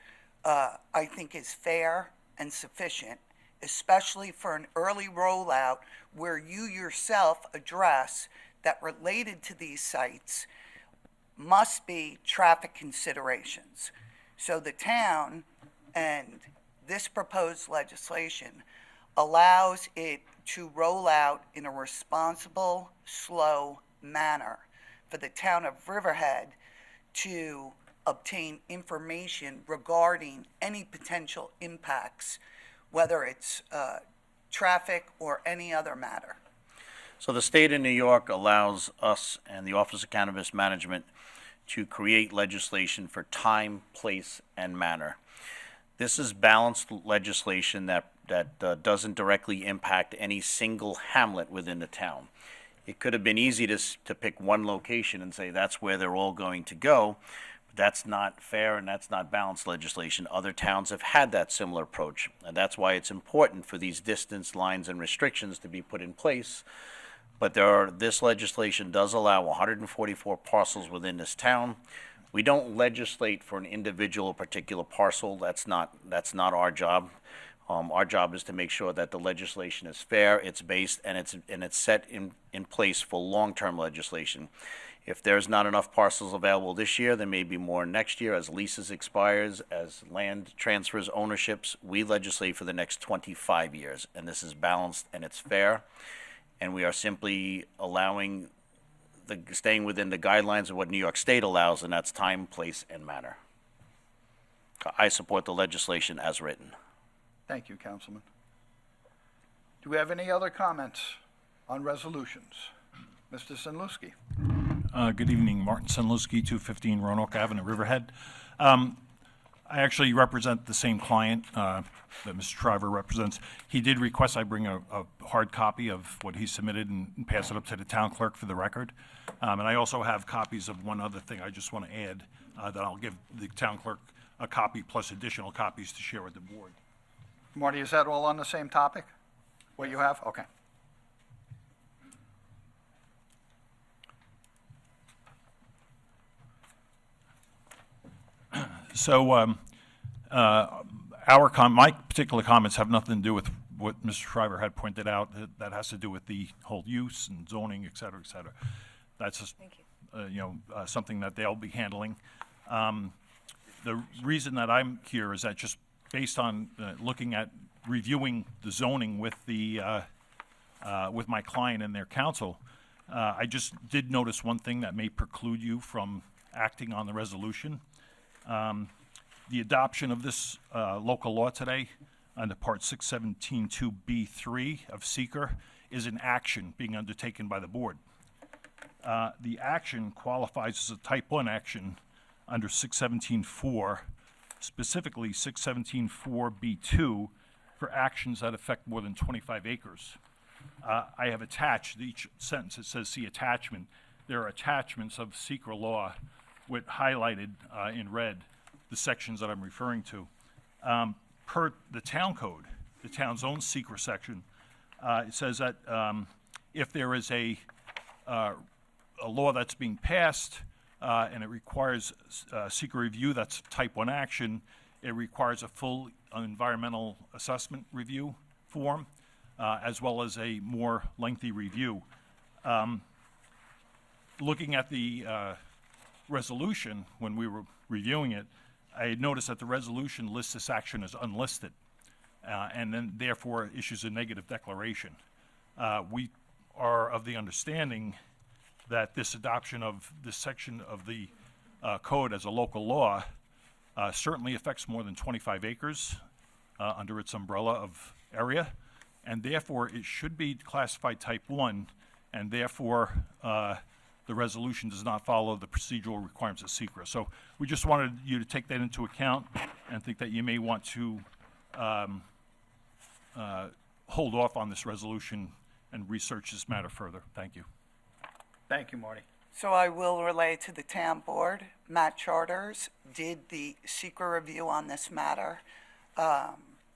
Speaker 14: I think is fair and sufficient, especially for an early rollout where you yourself address that related to these sites must be traffic considerations. So the town and this proposed legislation allows it to roll out in a responsible, slow manner for the town of Riverhead to obtain information regarding any potential impacts, whether it's traffic or any other matter.
Speaker 3: So the state of New York allows us and the Office of Cannabis Management to create legislation for time, place, and manner. This is balanced legislation that doesn't directly impact any single hamlet within the town. It could have been easy to pick one location and say that's where they're all going to go. But that's not fair, and that's not balanced legislation. Other towns have had that similar approach, and that's why it's important for these distance lines and restrictions to be put in place. But this legislation does allow 144 parcels within this town. We don't legislate for an individual particular parcel. That's not our job. Our job is to make sure that the legislation is fair, it's based, and it's set in place for long-term legislation. If there's not enough parcels available this year, there may be more next year as leases expires, as land transfers ownerships. We legislate for the next 25 years, and this is balanced and it's fair. And we are simply staying within the guidelines of what New York State allows, and that's time, place, and manner. I support the legislation as written.
Speaker 1: Thank you, Councilman. Do we have any other comments on resolutions? Mr. Senlewski.
Speaker 15: Good evening, Martin Senlewski, 215 Roanoke Avenue, Riverhead. I actually represent the same client that Mr. Shriver represents. He did request I bring a hard copy of what he submitted and pass it up to the town clerk for the record. And I also have copies of one other thing I just want to add that I'll give the town clerk a copy plus additional copies to share with the board.
Speaker 1: Marty, is that all on the same topic? What you have? Okay.
Speaker 15: So my particular comments have nothing to do with what Mr. Shriver had pointed out. That has to do with the whole use and zoning, et cetera, et cetera. That's just, something that they'll be handling. The reason that I'm here is that just based on looking at reviewing the zoning with with my client and their counsel, I just did notice one thing that may preclude you from acting on the resolution. The adoption of this local law today under Part 617(2)(b)(3) of SECR is an action being undertaken by the board. The action qualifies as a type 1 action under 617(4), specifically 617(4)(b)(2) for actions that affect more than 25 acres. I have attached each sentence. It says, see attachment. There are attachments of SECR law with highlighted in red the sections that I'm referring to. Per the town code, the town's own secret section. It says that if there is a law that's being passed and it requires secret review, that's type 1 action, it requires a full environmental assessment review form, as well as a more lengthy review. Looking at the resolution, when we were reviewing it, I had noticed that the resolution lists this action as unlisted, and then therefore issues a negative declaration. We are of the understanding that this adoption of this section of the code as a local law certainly affects more than 25 acres under its umbrella of area, and therefore it should be classified type 1, and therefore the resolution does not follow the procedural requirements of SECRA. So we just wanted you to take that into account and think that you may want to hold off on this resolution and research this matter further. Thank you.
Speaker 1: Thank you, Marty.
Speaker 14: So I will relay to the town board, Matt Charters did the secret review on this matter.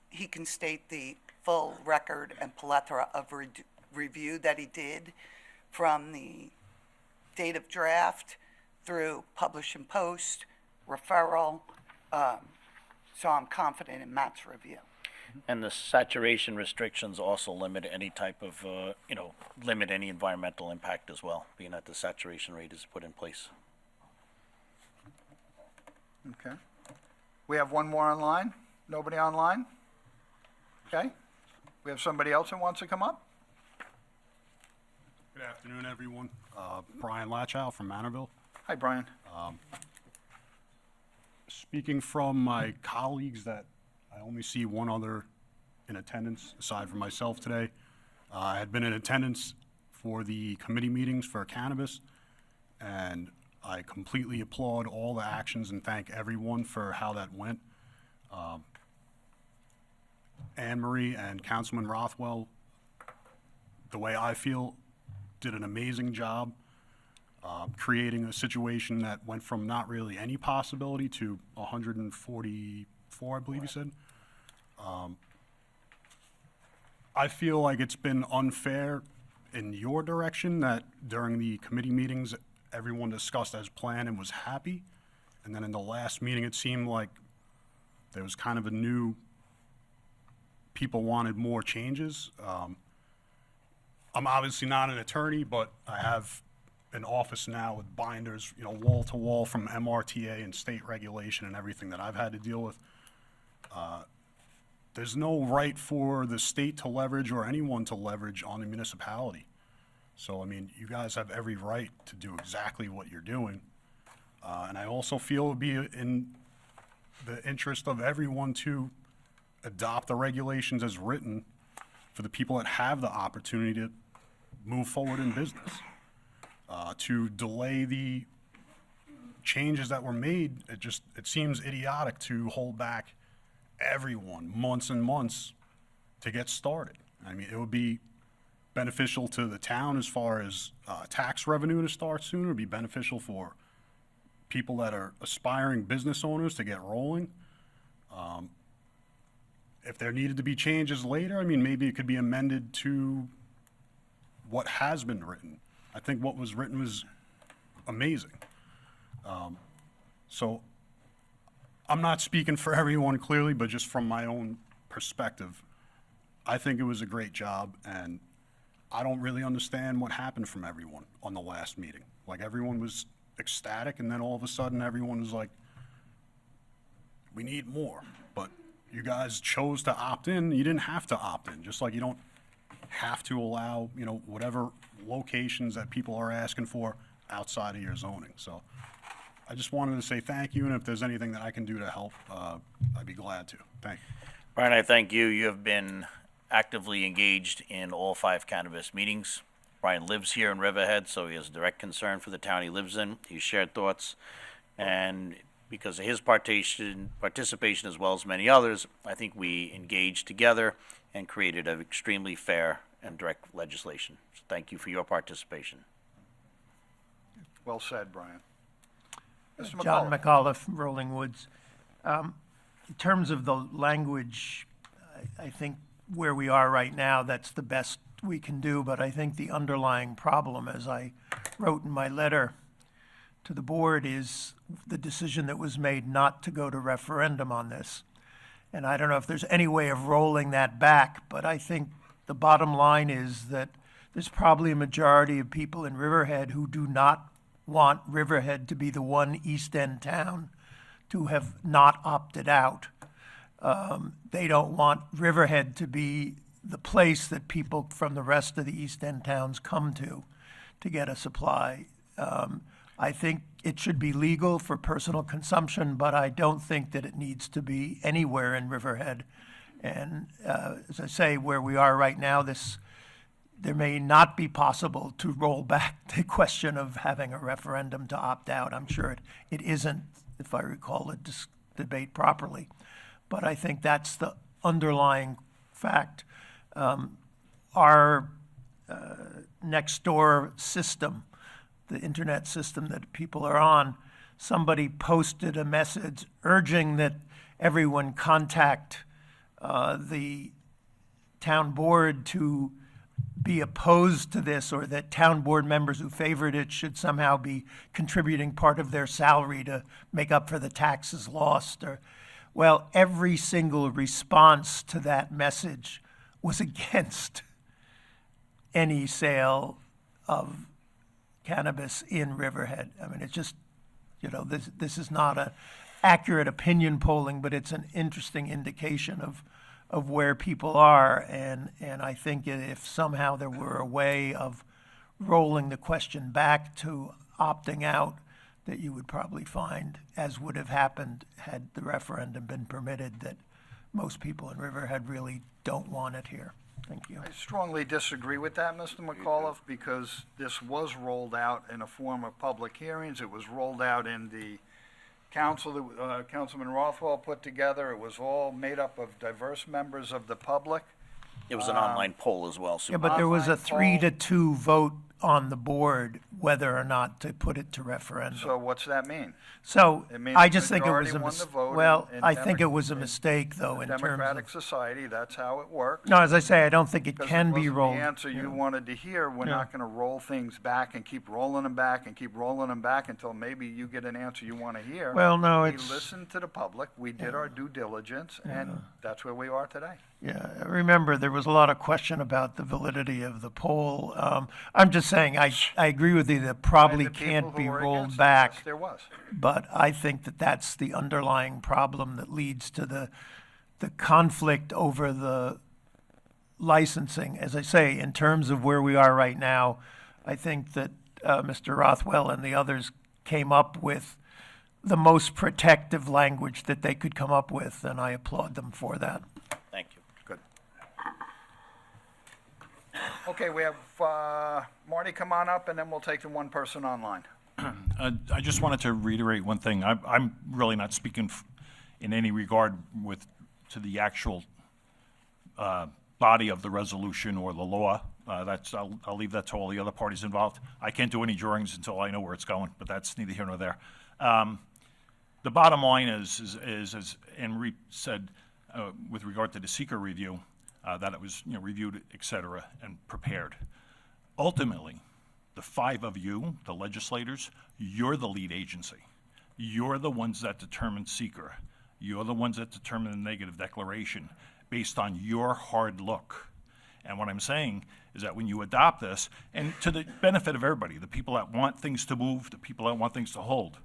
Speaker 14: He can state the full record and plethora of review that he did from the date of draft through publish and post, referral. So I'm confident in Matt's review.
Speaker 3: And the saturation restrictions also limit any type of, limit any environmental impact as well, being that the saturation rate is put in place.
Speaker 1: Okay. We have one more online? Nobody online? Okay. We have somebody else who wants to come up?
Speaker 16: Good afternoon, everyone. Brian Latchow from Manorville.
Speaker 1: Hi, Brian.
Speaker 16: Speaking from my colleagues that I only see one other in attendance aside from myself today. I had been in attendance for the committee meetings for cannabis, and I completely applaud all the actions and thank everyone for how that went. Anne Marie and Councilman Rothwell, the way I feel, did an amazing job creating a situation that went from not really any possibility to 144, I believe you said. I feel like it's been unfair in your direction that during the committee meetings, everyone discussed as planned and was happy. And then in the last meeting, it seemed like there was kind of a new, people wanted more changes. I'm obviously not an attorney, but I have an office now with binders, wall to wall from MRTA and state regulation and everything that I've had to deal with. There's no right for the state to leverage or anyone to leverage on the municipality. So, I mean, you guys have every right to do exactly what you're doing. And I also feel it would be in the interest of everyone to adopt the regulations as written for the people that have the opportunity to move forward in business. To delay the changes that were made, it seems idiotic to hold back everyone months and months to get started. I mean, it would be beneficial to the town as far as tax revenue to start sooner. It would be beneficial for people that are aspiring business owners to get rolling. If there needed to be changes later, I mean, maybe it could be amended to what has been written. I think what was written was amazing. So I'm not speaking for everyone clearly, but just from my own perspective, I think it was a great job, and I don't really understand what happened from everyone on the last meeting. Like, everyone was ecstatic, and then all of a sudden everyone was like, we need more. But you guys chose to opt in. You didn't have to opt in, just like you don't have to allow, whatever locations that people are asking for outside of your zoning. So I just wanted to say thank you, and if there's anything that I can do to help, I'd be glad to. Thank you.
Speaker 3: Brian, I thank you. You have been actively engaged in all 5 cannabis meetings. Brian lives here in Riverhead, so he has direct concern for the town he lives in. He shared thoughts, and because of his participation as well as many others, I think we engaged together and created an extremely fair and direct legislation. So thank you for your participation.
Speaker 1: Well said, Brian. Mr.
Speaker 12: John
Speaker 1: McCullough.
Speaker 12: McAuliffe, Rolling Woods. In terms of the language, I think where we are right now, that's the best we can do. But I think the underlying problem, as I wrote in my letter to the board, is the decision that was made not to go to referendum on this. And I don't know if there's any way of rolling that back, but I think the bottom line is that there's probably a majority of people in Riverhead who do not want Riverhead to be the one East End town to have not opted out. They don't want Riverhead to be the place that people from the rest of the East End towns come to get a supply. I think it should be legal for personal consumption, but I don't think that it needs to be anywhere in Riverhead. And as I say, where we are right now, there may not be possible to roll back the question of having a referendum to opt out. I'm sure it isn't, if I recall the debate properly. But I think that's the underlying fact. Our next door system, the internet system that people are on, somebody posted a message urging that everyone contact the town board to be opposed to this, or that town board members who favored it should somehow be contributing part of their salary to make up for the taxes lost. Well, every single response to that message was against any sale of cannabis in Riverhead. I mean, it's just, this is not an accurate opinion polling, but it's an interesting indication of where people are. And I think if somehow there were a way of rolling the question back to opting out, that you would probably find, as would have happened had the referendum been permitted, that most people in Riverhead really don't want it here. Thank you.
Speaker 1: I strongly disagree with that, Mr. McAuliffe, because this was rolled out in a form of public hearings. It was rolled out in the council that Councilman Rothwell put together. It was all made up of diverse members of the public.
Speaker 3: It was an online poll as well,
Speaker 12: Yeah, but there was a
Speaker 1: Online poll.
Speaker 12: 3-2 vote on the board whether or not to put it to referendum.
Speaker 1: So what's that mean?
Speaker 12: So
Speaker 1: It means
Speaker 12: I
Speaker 1: the
Speaker 12: just think it was
Speaker 1: majority
Speaker 12: a
Speaker 1: won the vote
Speaker 12: well,
Speaker 1: in
Speaker 12: I think it
Speaker 1: Demo-
Speaker 12: was a
Speaker 1: in
Speaker 12: mistake though in terms
Speaker 1: Democratic
Speaker 12: of.
Speaker 1: society, that's how it works.
Speaker 12: No, as I say, I don't think it
Speaker 1: Because
Speaker 12: can
Speaker 1: it
Speaker 12: be
Speaker 1: wasn't
Speaker 12: rolled.
Speaker 1: the answer you
Speaker 12: Yeah.
Speaker 1: wanted to hear. We're
Speaker 12: Yeah.
Speaker 1: not going to roll things back and keep rolling them back and keep rolling them back until maybe you get an answer you want to hear.
Speaker 12: Well, no,
Speaker 1: We
Speaker 12: it's-
Speaker 1: listened to the public, we did our due diligence, and that's where we are today.
Speaker 12: Yeah, remember, there was a lot of question about the validity of the poll. I'm just saying, I agree with you that probably
Speaker 1: the people
Speaker 12: can't
Speaker 1: who
Speaker 12: be
Speaker 1: were
Speaker 12: rolled
Speaker 1: against it,
Speaker 12: back.
Speaker 1: yes, there was.
Speaker 12: But I think that that's the underlying problem that leads to the conflict over the licensing. As I say, in terms of where we are right now, I think that Mr. Rothwell and the others came up with the most protective language that they could come up with, and I applaud them for that.
Speaker 3: Thank you.
Speaker 1: Good. Okay, we have Marty come on up, and then we'll take the one person online.
Speaker 15: I just wanted to reiterate one thing. I'm really not speaking in any regard to the actual body of the resolution or the law. I'll leave that to all the other parties involved. I can't do any drawings until I know where it's going, but that's neither here nor there. The bottom line is as Henry said, with regard to the seeker review, that it was reviewed, et cetera, and prepared. Ultimately, the five of you, the legislators, you're the lead agency. You're the ones that determine seeker. You're the ones that determine the negative declaration based on your hard look. And what I'm saying is that when you adopt this, and to the benefit of everybody, the people that want things to move, the people that want things to hold,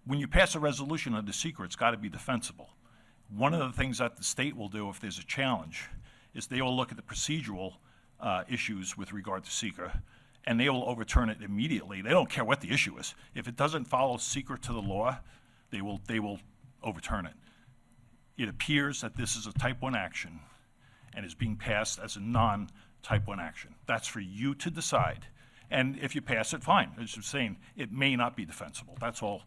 Speaker 15: when you pass a resolution on the seeker, it's got to be defensible. One of the things that the state will do if there's a challenge is they will look at the procedural issues with regard to seeker, and they will overturn it immediately. They don't care what the issue is. If it doesn't follow seeker to the law, they will overturn it. It appears that this is a type 1 action and is being passed as a non-type 1 action. That's for you to decide. And if you pass it, fine. As you're saying, it may not be defensible. That's all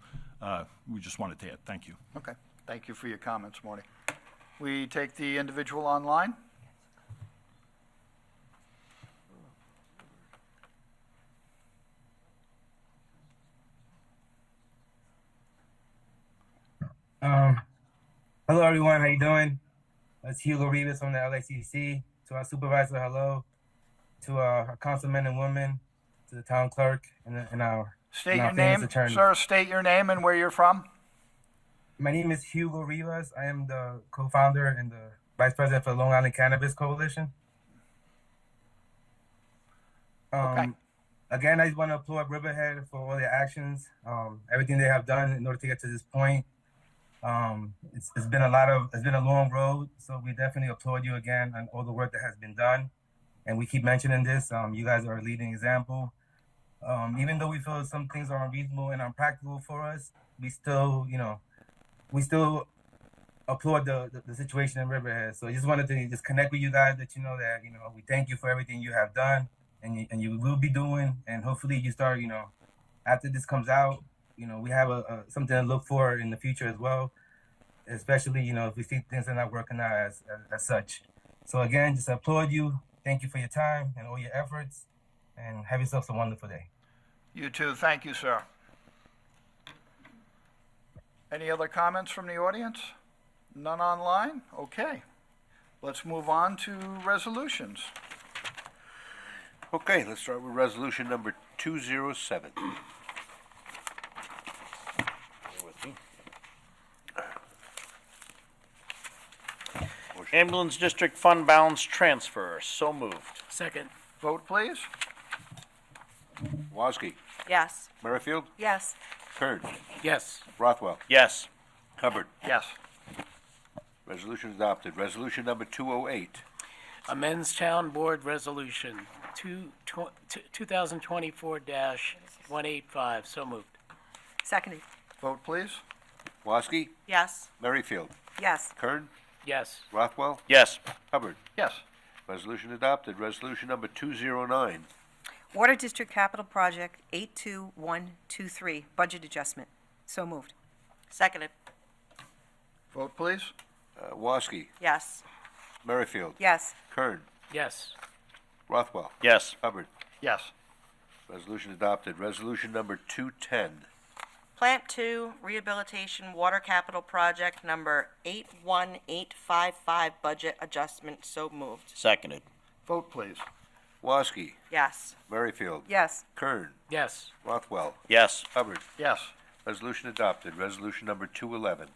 Speaker 15: we just wanted to add. Thank you.
Speaker 1: Okay, thank you for your comments, Marty. We take the individual online.
Speaker 17: Hello everyone, how you doing? It's Hugo Rivas from the LACC. To our supervisor, hello. To our councilmen and women, to the town clerk, and our
Speaker 1: State
Speaker 17: and our
Speaker 1: your
Speaker 17: famous
Speaker 1: name,
Speaker 17: attorney.
Speaker 1: sir, state your name and where you're from.
Speaker 17: My name is Hugo Rivas. I am the co-founder and the vice president for the Long Island Cannabis Coalition.
Speaker 1: Okay.
Speaker 17: Again, I just want to applaud Riverhead for all their actions, everything they have done in order to get to this point. It's been a long road, so we definitely applaud you again on all the work that has been done. And we keep mentioning this. You guys are a leading example. Even though we feel some things are unreasonable and unpractical for us, we still applaud the situation in Riverhead. So I just wanted to just connect with you guys, let you know that, we thank you for everything you have done and you will be doing. And hopefully you start, after this comes out, we have something to look for in the future as well, especially, if we see things are not working out as such. So again, just applaud you. Thank you for your time and all your efforts, and have yourself a wonderful day.
Speaker 1: You too. Thank you, sir. Any other comments from the audience? None online? Okay. Let's move on to resolutions.
Speaker 2: Okay, let's start with resolution number 207.
Speaker 3: Ambulance District Fund Balance Transfer, so moved.
Speaker 9: Second.
Speaker 1: Vote, please.
Speaker 2: Woski,
Speaker 7: Yes.
Speaker 2: Merrifield,
Speaker 10: Yes.
Speaker 2: Kern,
Speaker 9: Yes.
Speaker 2: Rothwell,
Speaker 3: Yes.
Speaker 2: Hubbard.
Speaker 1: Yes.
Speaker 2: Resolution adopted. Resolution number 208.
Speaker 9: Amends Town Board Resolution 2024-185. So moved.
Speaker 10: Seconded.
Speaker 1: Vote, please.
Speaker 2: Woski,
Speaker 7: Yes.
Speaker 2: Merrifield,
Speaker 10: Yes.
Speaker 2: Kern,
Speaker 9: Yes.
Speaker 2: Rothwell,
Speaker 3: Yes.
Speaker 2: Hubbard.
Speaker 1: Yes.
Speaker 2: Resolution adopted. Resolution number 209.
Speaker 10: Water District Capital Project 82123, budget adjustment. So moved.
Speaker 7: Seconded.
Speaker 1: Vote, please.
Speaker 2: Woski,
Speaker 7: Yes.
Speaker 2: Merrifield,
Speaker 10: Yes.
Speaker 2: Kern,
Speaker 9: Yes.
Speaker 2: Rothwell,
Speaker 3: Yes.
Speaker 2: Hubbard.
Speaker 1: Yes.
Speaker 2: Resolution adopted. Resolution number 210.
Speaker 7: Plant 2 Rehabilitation Water Capital Project number 81855, budget adjustment. So moved.
Speaker 3: Seconded.
Speaker 1: Vote, please.
Speaker 2: Woski,
Speaker 7: Yes.
Speaker 2: Merrifield,
Speaker 10: Yes.
Speaker 2: Kern,
Speaker 9: Yes.
Speaker 2: Rothwell,
Speaker 3: Yes.
Speaker 2: Hubbard.
Speaker 1: Yes.
Speaker 2: Resolution adopted. Resolution number 211.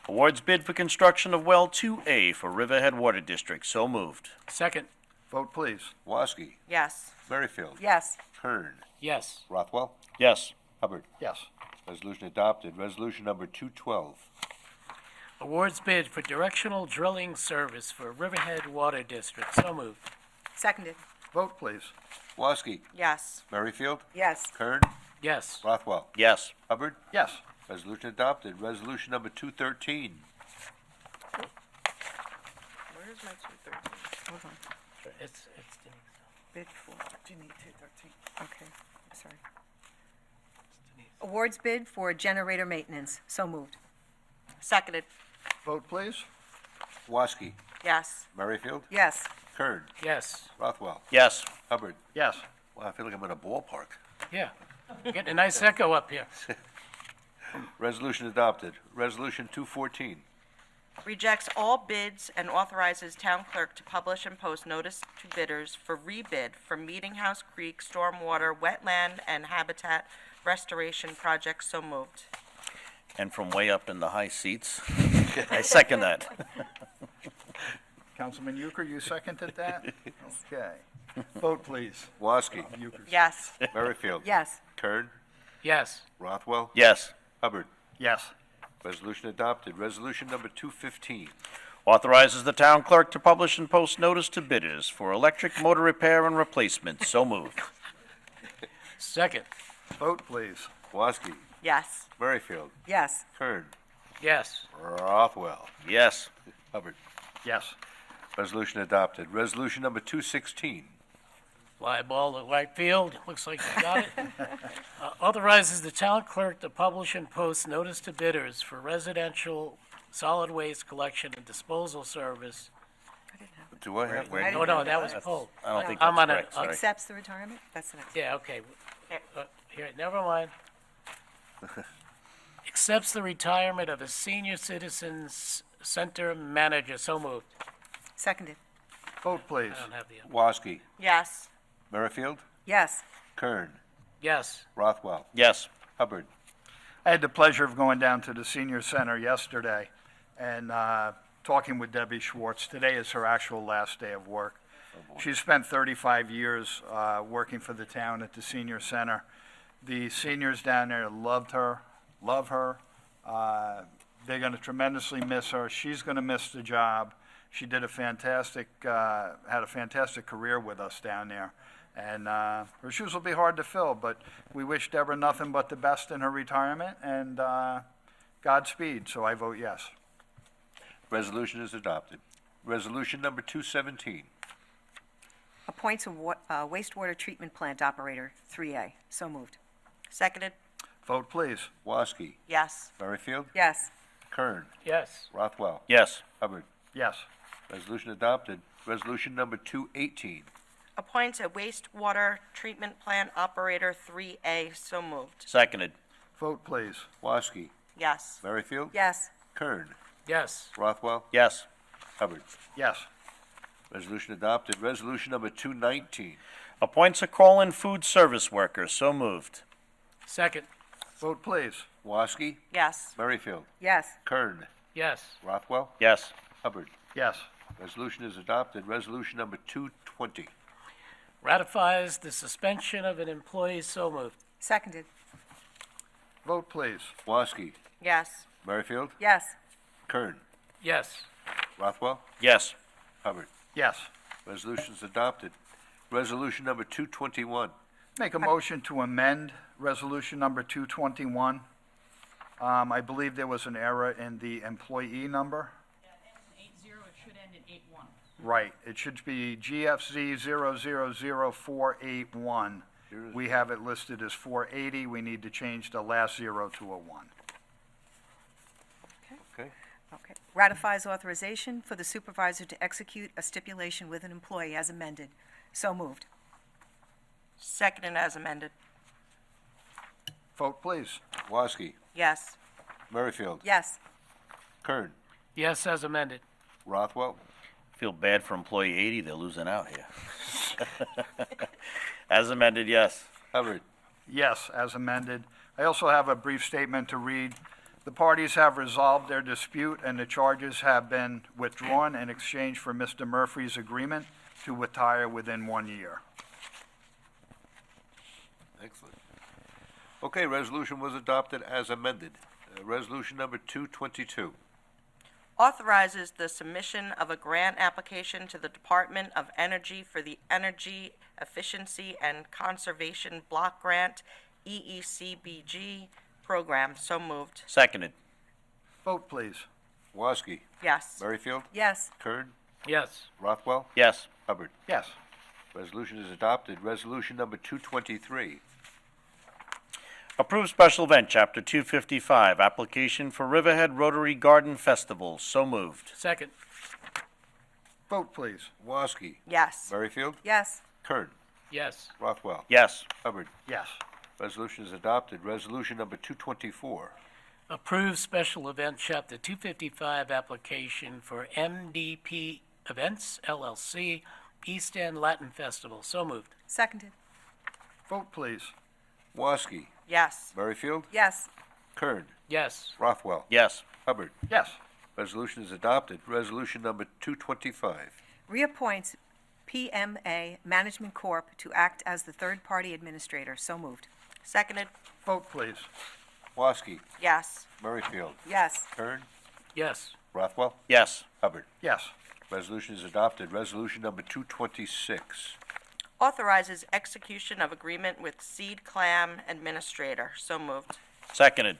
Speaker 3: Awards bid for construction of well 2A for Riverhead Water District, so moved.
Speaker 9: Second.
Speaker 1: Vote, please.
Speaker 2: Woski,
Speaker 7: Yes.
Speaker 2: Merrifield,
Speaker 10: Yes.
Speaker 2: Kern,
Speaker 9: Yes.
Speaker 2: Rothwell,
Speaker 3: Yes.
Speaker 2: Hubbard.
Speaker 1: Yes.
Speaker 2: Resolution adopted. Resolution number 212.
Speaker 9: Awards bid for directional drilling service for Riverhead Water District. So moved.
Speaker 10: Seconded.
Speaker 1: Vote, please.
Speaker 2: Woski,
Speaker 7: Yes.
Speaker 2: Merrifield,
Speaker 10: Yes.
Speaker 2: Kern,
Speaker 9: Yes.
Speaker 2: Rothwell,
Speaker 3: Yes.
Speaker 2: Hubbard.
Speaker 1: Yes.
Speaker 2: Resolution adopted. Resolution number 213.
Speaker 7: Where's my 213?
Speaker 10: Hold on.
Speaker 9: It's Denise.
Speaker 10: Bid for, do you need 213? Okay, sorry.
Speaker 9: Denise.
Speaker 10: Awards bid for generator maintenance. So moved.
Speaker 7: Seconded.
Speaker 1: Vote, please.
Speaker 2: Woski,
Speaker 7: Yes.
Speaker 2: Merrifield,
Speaker 10: Yes.
Speaker 2: Kern,
Speaker 9: Yes.
Speaker 2: Rothwell,
Speaker 3: Yes.
Speaker 2: Hubbard.
Speaker 1: Yes.
Speaker 2: Wow, I feel like I'm in a ballpark.
Speaker 9: Yeah. Getting a nice echo up here.
Speaker 2: Resolution adopted. Resolution 214.
Speaker 7: Rejects all bids and authorizes town clerk to publish and post notice to bidders for rebid for Meeting House Creek Stormwater Wetland and Habitat Restoration Project. So moved.
Speaker 3: And from way up in the high seats, I second that.
Speaker 1: Councilman Euchre, you seconded that? Okay. Vote, please.
Speaker 2: Woski,
Speaker 7: Yes.
Speaker 2: Merrifield,
Speaker 10: Yes.
Speaker 2: Kern,
Speaker 9: Yes.
Speaker 2: Rothwell,
Speaker 3: Yes.
Speaker 2: Hubbard.
Speaker 1: Yes.
Speaker 2: Resolution adopted. Resolution number 215.
Speaker 3: Authorizes the town clerk to publish and post notice to bidders for electric motor repair and replacement, so moved.
Speaker 9: Second.
Speaker 1: Vote, please.
Speaker 2: Woski,
Speaker 7: Yes.
Speaker 2: Merrifield,
Speaker 10: Yes.
Speaker 2: Kern,
Speaker 9: Yes.
Speaker 2: Rothwell,
Speaker 3: Yes.
Speaker 2: Hubbard.
Speaker 1: Yes.
Speaker 2: Resolution adopted. Resolution number 216.
Speaker 9: Fly ball to right field. Looks like you got it. Authorizes the town clerk to publish and post notice to bidders for residential solid waste collection and disposal service.
Speaker 2: Do I have?
Speaker 10: I
Speaker 9: Oh, no, that was pulled.
Speaker 3: I don't think
Speaker 9: I'm
Speaker 3: that's
Speaker 9: on a-
Speaker 3: correct, sorry.
Speaker 10: Accepts the retirement? That's the next.
Speaker 9: Yeah, okay. Here, never mind. Accepts the retirement of a senior citizen's Center Manager. So moved.
Speaker 10: Seconded.
Speaker 1: Vote, please.
Speaker 9: I don't have the,
Speaker 2: Woski,
Speaker 7: Yes.
Speaker 2: Merrifield,
Speaker 10: Yes.
Speaker 2: Kern,
Speaker 9: yes.
Speaker 2: Rothwell,
Speaker 3: Yes.
Speaker 2: Hubbard.
Speaker 1: I had the pleasure of going down to the senior center yesterday and talking with Debbie Schwartz. Today is her actual last day of work. She's spent 35 years working for the town at the senior center. The seniors down there loved her, love her. They're going to tremendously miss her. She's going to miss the job. She did had a fantastic career with us down there. And her shoes will be hard to fill, but we wish Deborah nothing but the best in her retirement and Godspeed. So I vote yes.
Speaker 2: Resolution is adopted. Resolution number 217.
Speaker 10: Appoints a wastewater treatment plant operator, 3A. So moved.
Speaker 7: Seconded.
Speaker 1: Vote, please.
Speaker 2: Woski,
Speaker 7: Yes.
Speaker 2: Merrifield,
Speaker 10: Yes.
Speaker 2: Kern,
Speaker 9: Yes.
Speaker 2: Rothwell,
Speaker 3: Yes.
Speaker 2: Hubbard.
Speaker 1: Yes.
Speaker 2: Resolution adopted. Resolution number 218.
Speaker 7: Appoints a wastewater treatment plant operator, 3A. So moved.
Speaker 3: Seconded.
Speaker 1: Vote, please.
Speaker 2: Woski,
Speaker 7: Yes.
Speaker 2: Merrifield,
Speaker 10: Yes.
Speaker 2: Kern,
Speaker 9: Yes.
Speaker 2: Rothwell,
Speaker 3: Yes.
Speaker 2: Hubbard.
Speaker 1: Yes.
Speaker 2: Resolution adopted. Resolution number 219.
Speaker 3: Appoints a call-in food service worker. So moved.
Speaker 9: Second.
Speaker 1: Vote, please.
Speaker 2: Woski,
Speaker 7: Yes.
Speaker 2: Merrifield,
Speaker 10: Yes.
Speaker 2: Kern,
Speaker 9: Yes.
Speaker 2: Rothwell,
Speaker 3: Yes.
Speaker 2: Hubbard.
Speaker 1: Yes.
Speaker 2: Resolution is adopted. Resolution number 220.
Speaker 9: Ratifies the suspension of an employee. So moved.
Speaker 10: Seconded.
Speaker 1: Vote, please.
Speaker 2: Woski,
Speaker 7: Yes.
Speaker 2: Merrifield,
Speaker 10: Yes.
Speaker 2: Kern,
Speaker 9: Yes.
Speaker 2: Rothwell,
Speaker 3: Yes.
Speaker 2: Hubbard.
Speaker 1: Yes.
Speaker 2: Resolution is adopted. Resolution number 221.
Speaker 1: Make a motion to amend resolution number 221. I believe there was an error in the employee number.
Speaker 6: It should end in 8-1.
Speaker 1: Right, it should be GFZ 000481. We have it listed as 480. We need to change the last 0 to a 1.
Speaker 2: Okay.
Speaker 10: Okay. Ratifies authorization for the supervisor to execute a stipulation with an employee as amended. So moved.
Speaker 7: Seconded as amended.
Speaker 1: Vote, please.
Speaker 2: Woski,
Speaker 7: Yes.
Speaker 2: Merrifield,
Speaker 10: Yes.
Speaker 2: Kern,
Speaker 9: Yes, as amended.
Speaker 2: Rothwell,
Speaker 3: Feel bad for employee 80. They're losing out here. As amended, yes.
Speaker 2: Hubbard.
Speaker 1: Yes, as amended. I also have a brief statement to read. The parties have resolved their dispute, and the charges have been withdrawn in exchange for Mr. Murphy's agreement to retire within 1 year.
Speaker 2: Excellent. Okay, resolution was adopted as amended. Resolution number 222.
Speaker 7: Authorizes the submission of a grant application to the Department of Energy for the Energy Efficiency and Conservation Block Grant, EECBG program. So moved.
Speaker 3: Seconded.
Speaker 1: Vote, please.
Speaker 2: Woski,
Speaker 7: Yes.
Speaker 2: Merrifield,
Speaker 10: Yes.
Speaker 2: Kern,
Speaker 9: Yes.
Speaker 2: Rothwell,
Speaker 3: Yes.
Speaker 2: Hubbard.
Speaker 1: Yes.
Speaker 2: Resolution is adopted. Resolution number 223.
Speaker 3: Approved special event, Chapter 255, application for Riverhead Rotary Garden Festival. So moved.
Speaker 9: Second.
Speaker 1: Vote, please.
Speaker 2: Woski,
Speaker 7: Yes.
Speaker 2: Merrifield,
Speaker 10: Yes.
Speaker 2: Kern,
Speaker 9: Yes.
Speaker 2: Rothwell,
Speaker 3: Yes.
Speaker 2: Hubbard.
Speaker 1: Yes.
Speaker 2: Resolution is adopted. Resolution number 224.
Speaker 9: Approved special event, Chapter 255, application for MDP Events, LLC, East End Latin Festival. So moved.
Speaker 10: Seconded.
Speaker 1: Vote, please.
Speaker 2: Woski,
Speaker 7: Yes.
Speaker 2: Merrifield,
Speaker 10: Yes.
Speaker 2: Kern,
Speaker 9: Yes.
Speaker 2: Rothwell,
Speaker 3: Yes.
Speaker 2: Hubbard.
Speaker 1: Yes.
Speaker 2: Resolution is adopted. Resolution number 225.
Speaker 10: Reappoints PMA Management Corp. to act as the third-party administrator. So moved.
Speaker 7: Seconded.
Speaker 1: Vote, please.
Speaker 2: Woski,
Speaker 7: Yes.
Speaker 2: Merrifield,
Speaker 10: Yes.
Speaker 2: Kern,
Speaker 9: Yes.
Speaker 2: Rothwell,
Speaker 3: Yes.
Speaker 2: Hubbard.
Speaker 1: Yes.
Speaker 2: Resolution is adopted. Resolution number 226.
Speaker 7: Authorizes execution of agreement with Seed Clam Administrator. So moved.
Speaker 3: Seconded.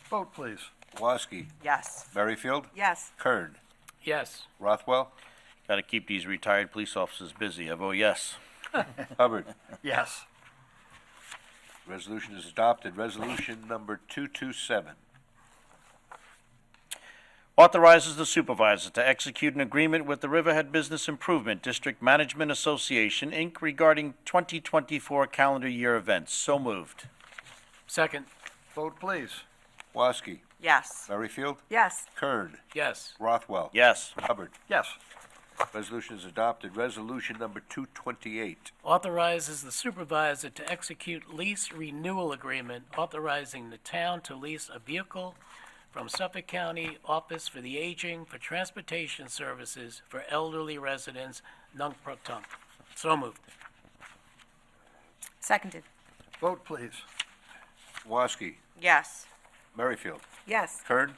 Speaker 1: Vote, please.
Speaker 2: Woski,
Speaker 7: Yes.
Speaker 2: Merrifield,
Speaker 10: Yes.
Speaker 2: Kern,
Speaker 9: Yes.
Speaker 2: Rothwell,
Speaker 3: Got to keep these retired police officers busy. I vote yes.
Speaker 2: Hubbard.
Speaker 1: Yes.
Speaker 2: Resolution is adopted. Resolution number 227.
Speaker 3: Authorizes the supervisor to execute an agreement with the Riverhead Business Improvement District Management Association, Inc. regarding 2024 calendar year events. So moved.
Speaker 9: Second.
Speaker 1: Vote, please.
Speaker 2: Woski,
Speaker 7: Yes.
Speaker 2: Merrifield,
Speaker 10: Yes.
Speaker 2: Kern,
Speaker 9: Yes.
Speaker 2: Rothwell.
Speaker 3: Yes.
Speaker 2: Hubbard.
Speaker 1: Yes.
Speaker 2: Resolution is adopted. Resolution number 228.
Speaker 9: Authorizes the supervisor to execute lease renewal agreement authorizing the town to lease a vehicle from Suffolk County Office for the Aging for transportation services for elderly residents, Nunk-Pro-Tunk. So moved.
Speaker 10: Seconded.
Speaker 1: Vote, please.
Speaker 2: Woski,
Speaker 7: Yes.
Speaker 2: Merrifield,
Speaker 10: Yes.
Speaker 2: Kern,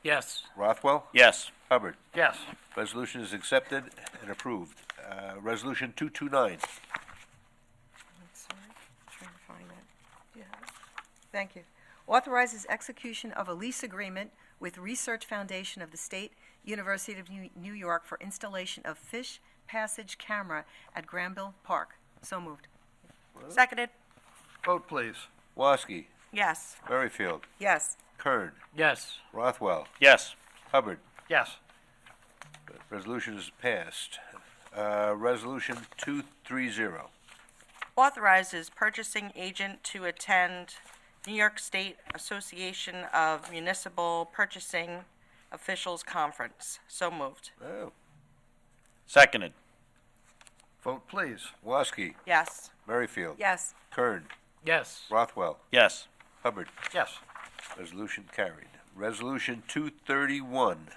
Speaker 9: Yes.
Speaker 2: Rothwell,
Speaker 3: Yes.
Speaker 2: Hubbard.
Speaker 1: Yes.
Speaker 2: Resolution is accepted and approved. Resolution 229.
Speaker 10: Sorry, trying to find that. Yeah. Thank you. Authorizes execution of a lease agreement with Research Foundation of the State University of New York for installation of fish passage camera at Granville Park. So moved.
Speaker 7: Seconded.
Speaker 1: Vote, please.
Speaker 2: Woski,
Speaker 7: Yes.
Speaker 2: Merrifield,
Speaker 10: Yes.
Speaker 2: Kern,
Speaker 9: Yes.
Speaker 2: Rothwell,
Speaker 3: Yes.
Speaker 2: Hubbard.
Speaker 1: Yes.
Speaker 2: Resolution is passed. Resolution 230.
Speaker 7: Authorizes purchasing agent to attend New York State Association of Municipal Purchasing Officials Conference. So moved.
Speaker 2: Oh.
Speaker 3: Seconded.
Speaker 1: Vote, please.
Speaker 2: Woski,
Speaker 7: Yes.
Speaker 2: Merrifield,
Speaker 10: Yes.
Speaker 2: Kern,
Speaker 9: Yes.
Speaker 2: Rothwell,
Speaker 3: Yes.
Speaker 2: Hubbard.
Speaker 1: Yes.
Speaker 2: Resolution carried. Resolution 231.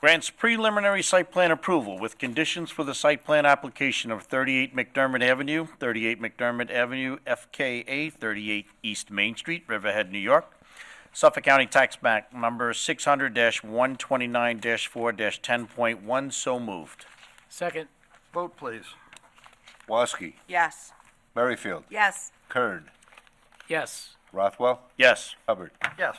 Speaker 3: Grants preliminary site plan approval with conditions for the site plan application of 38 McDermott Avenue, 38 McDermott Avenue, FKA 38 East Main Street, Riverhead, New York. Suffolk County Tax Map number 600-129-4-10.1. So moved.
Speaker 9: Second.
Speaker 1: Vote, please.
Speaker 2: Woski,
Speaker 7: Yes.
Speaker 2: Merrifield,
Speaker 10: Yes.
Speaker 2: Kern,
Speaker 9: Yes.
Speaker 2: Rothwell,
Speaker 3: Yes.
Speaker 2: Hubbard.
Speaker 1: Yes.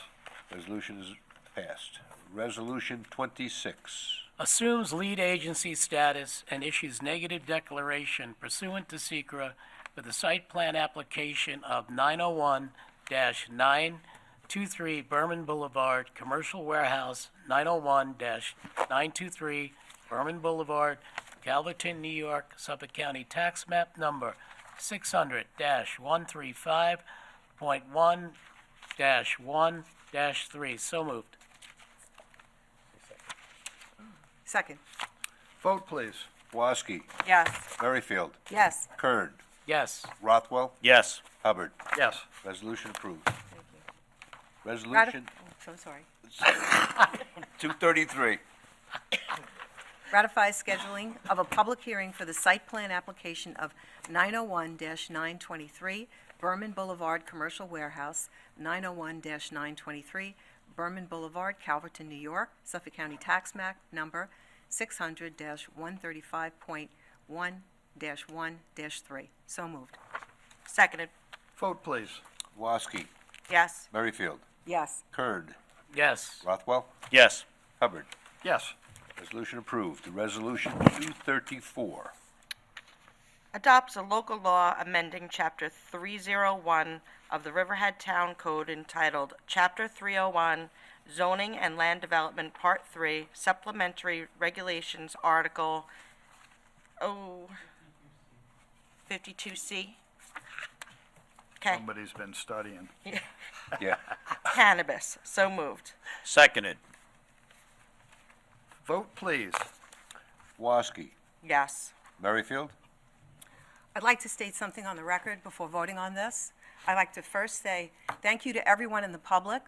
Speaker 2: Resolution is passed. Resolution 26.
Speaker 9: Assumes lead agency status and issues negative declaration pursuant to SECRA for the site plan application of 901-923 Berman Boulevard, Commercial Warehouse, 901-923 Berman Boulevard, Calverton, New York, Suffolk County Tax Map Number 600-135.1-1-3. So moved.
Speaker 10: Second.
Speaker 1: Vote, please.
Speaker 2: Woski,
Speaker 7: Yes.
Speaker 2: Merrifield,
Speaker 10: Yes.
Speaker 2: Kern,
Speaker 9: Yes.
Speaker 2: Rothwell,
Speaker 3: Yes.
Speaker 2: Hubbard.
Speaker 1: Yes.
Speaker 2: Resolution approved.
Speaker 10: Thank you.
Speaker 2: Resolution
Speaker 10: So sorry.
Speaker 2: 233.
Speaker 10: Ratifies scheduling of a public hearing for the site plan application of 901-923 Berman Boulevard Commercial Warehouse, 901-923 Berman Boulevard, Calverton, New York, Suffolk County Tax Map Number 600-135.1-1-3. So moved.
Speaker 7: Seconded.
Speaker 1: Vote, please.
Speaker 2: Woski,
Speaker 7: Yes.
Speaker 2: Merrifield,
Speaker 10: Yes.
Speaker 2: Kern,
Speaker 9: Yes.
Speaker 2: Rothwell,
Speaker 3: Yes.
Speaker 2: Hubbard.
Speaker 1: Yes.
Speaker 2: Resolution approved. Resolution 234.
Speaker 7: Adopts a local law amending Chapter 301 of the Riverhead Town Code entitled Chapter 301 Zoning and Land Development Part 3 Supplementary Regulations Article 52C. Okay.
Speaker 1: Somebody's been studying.
Speaker 2: Yeah.
Speaker 7: Cannabis. So moved.
Speaker 3: Seconded.
Speaker 1: Vote, please.
Speaker 2: Woski,
Speaker 7: Yes.
Speaker 2: Merrifield,
Speaker 10: I'd like to state something on the record before voting on this. I'd like to first say thank you to everyone in the public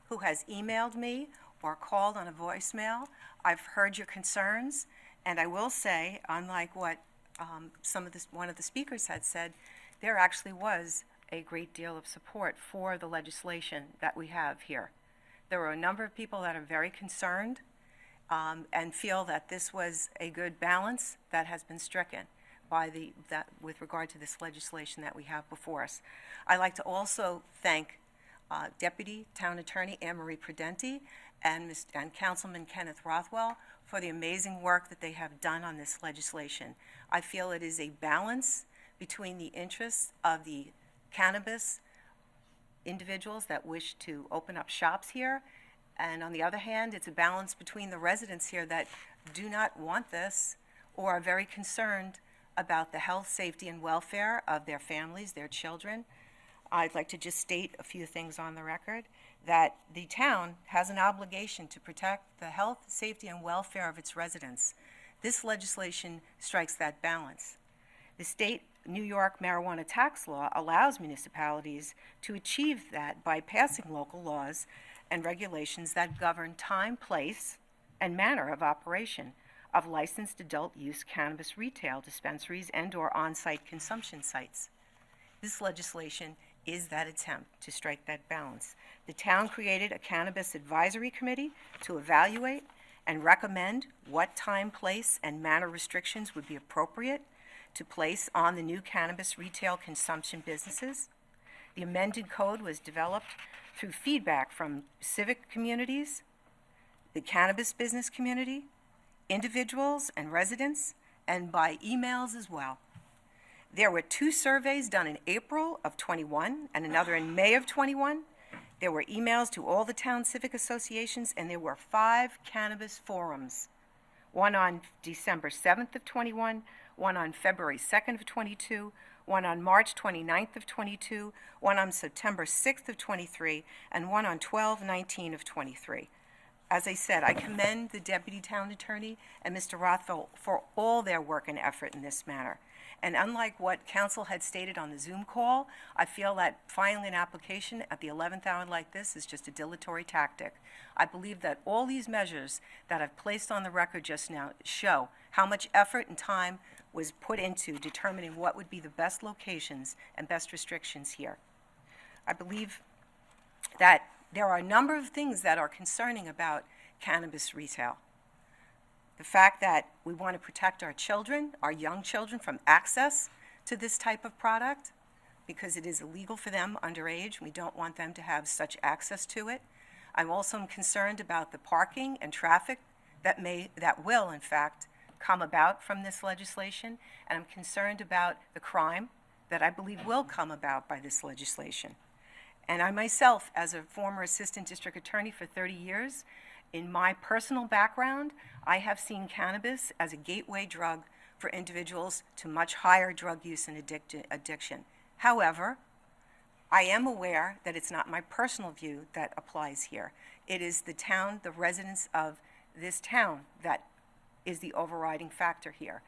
Speaker 10: who has emailed me or called on a voicemail. I've heard your concerns, and I will say, unlike what one of the speakers had said, there actually was a great deal of support for the legislation that we have here. There were a number of people that are very concerned and feel that this was a good balance that has been stricken by with regard to this legislation that we have before us. I'd like to also thank Deputy Town Attorney Anne Marie Prudenti and Councilman Kenneth Rothwell for the amazing work that they have done on this legislation. I feel it is a balance between the interests of the cannabis individuals that wish to open up shops here, and on the other hand, it's a balance between the residents here that do not want this or are very concerned about the health, safety, and welfare of their families, their children. I'd like to just state a few things on the record, that the town has an obligation to protect the health, safety, and welfare of its residents. This legislation strikes that balance. The state New York marijuana tax law allows municipalities to achieve that by passing local laws and regulations that govern time, place, and manner of operation of licensed adult-use cannabis retail dispensaries and/or on-site consumption sites. This legislation is that attempt to strike that balance. The town created a cannabis advisory committee to evaluate and recommend what time, place, and manner restrictions would be appropriate to place on the new cannabis retail consumption businesses. The amended code was developed through feedback from civic communities, the cannabis business community, individuals and residents, and by emails as well. There were 2 surveys done in April of '21 and another in May of '21. There were emails to all the town civic associations, and there were 5 cannabis forums. One on December 7th of '21, one on February 2nd of '22, one on March 29th of '22, one on September 6th of '23, and one on 12/19 of '23. As I said, I commend the Deputy Town Attorney and Mr. Rothfeld for all their work and effort in this matter. And unlike what council had stated on the Zoom call, I feel that filing an application at the 11th hour like this is just a dilatory tactic. I believe that all these measures that I've placed on the record just now show how much effort and time was put into determining what would be the best locations and best restrictions here. I believe that there are a number of things that are concerning about cannabis retail. The fact that we want to protect our children, our young children, from access to this type of product because it is illegal for them underage. We don't want them to have such access to it. I'm also concerned about the parking and traffic that will, in fact, come about from this legislation, and I'm concerned about the crime that I believe will come about by this legislation. And I myself, as a former assistant district attorney for 30 years, in my personal background, I have seen cannabis as a gateway drug for individuals to much higher drug use and addiction. However, I am aware that it's not my personal view that applies here. It is the town, the residents of this town that is the overriding factor here.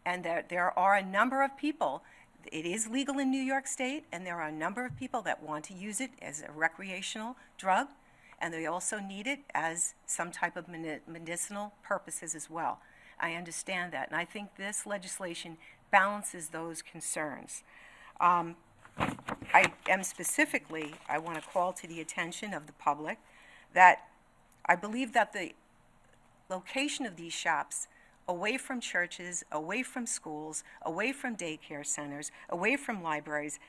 Speaker 10: And there are a number of people, it is legal in New York State, and there are a number of people that want to use it as a recreational drug, and they also need it as some type of medicinal purposes as well. I understand that, and I think this legislation balances those concerns. I want to call to the attention of the public that I believe that the location of these shops away from churches, away from schools, away from daycare centers, away from libraries,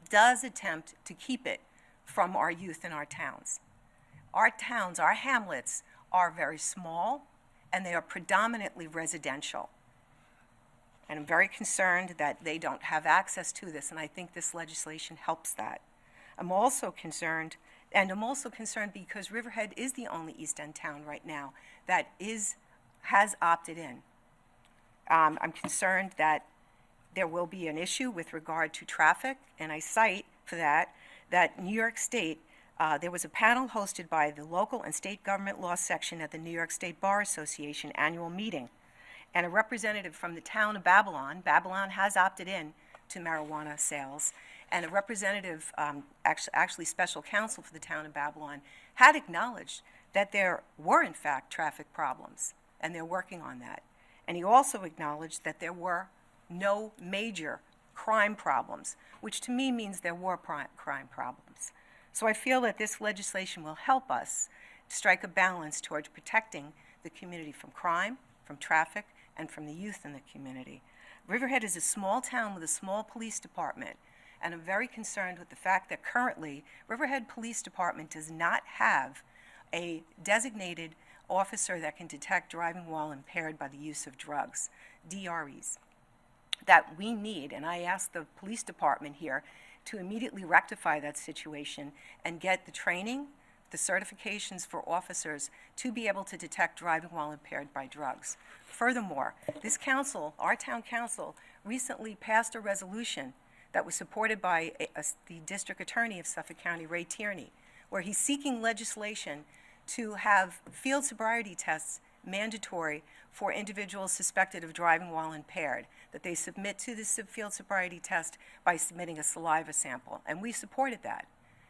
Speaker 10: does attempt to keep it from our youth in our towns. Our towns, our hamlets, are very small, and they are predominantly residential. And I'm very concerned that they don't have access to this, and I think this legislation helps that. I'm also concerned because Riverhead is the only East End town right now that has opted in. I'm concerned that there will be an issue with regard to traffic, and I cite for that New York State, there was a panel hosted by the local and state government law section at the New York State Bar Association annual meeting, and a representative from the town of Babylon has opted in to marijuana sales, and a representative, actually special counsel for the town of Babylon, had acknowledged that there were in fact traffic problems, and they're working on that. And he also acknowledged that there were no major crime problems, which to me means there were crime problems. So I feel that this legislation will help us strike a balance towards protecting the community from crime, from traffic, and from the youth in the community. Riverhead is a small town with a small police department, and I'm very concerned with the fact that currently Riverhead Police Department does not have a designated officer that can detect driving while impaired by the use of drugs, DREs, that we need. And I ask the police department here to immediately rectify that situation and get the training, the certifications for officers to be able to detect driving while impaired by drugs. Furthermore, this council, our town council, recently passed a resolution that was supported by the District Attorney of Suffolk County, Ray Tierney, where he's seeking legislation to have field sobriety tests mandatory for individuals suspected of driving while impaired, that they submit to the field sobriety test by submitting a saliva sample. And we supported that.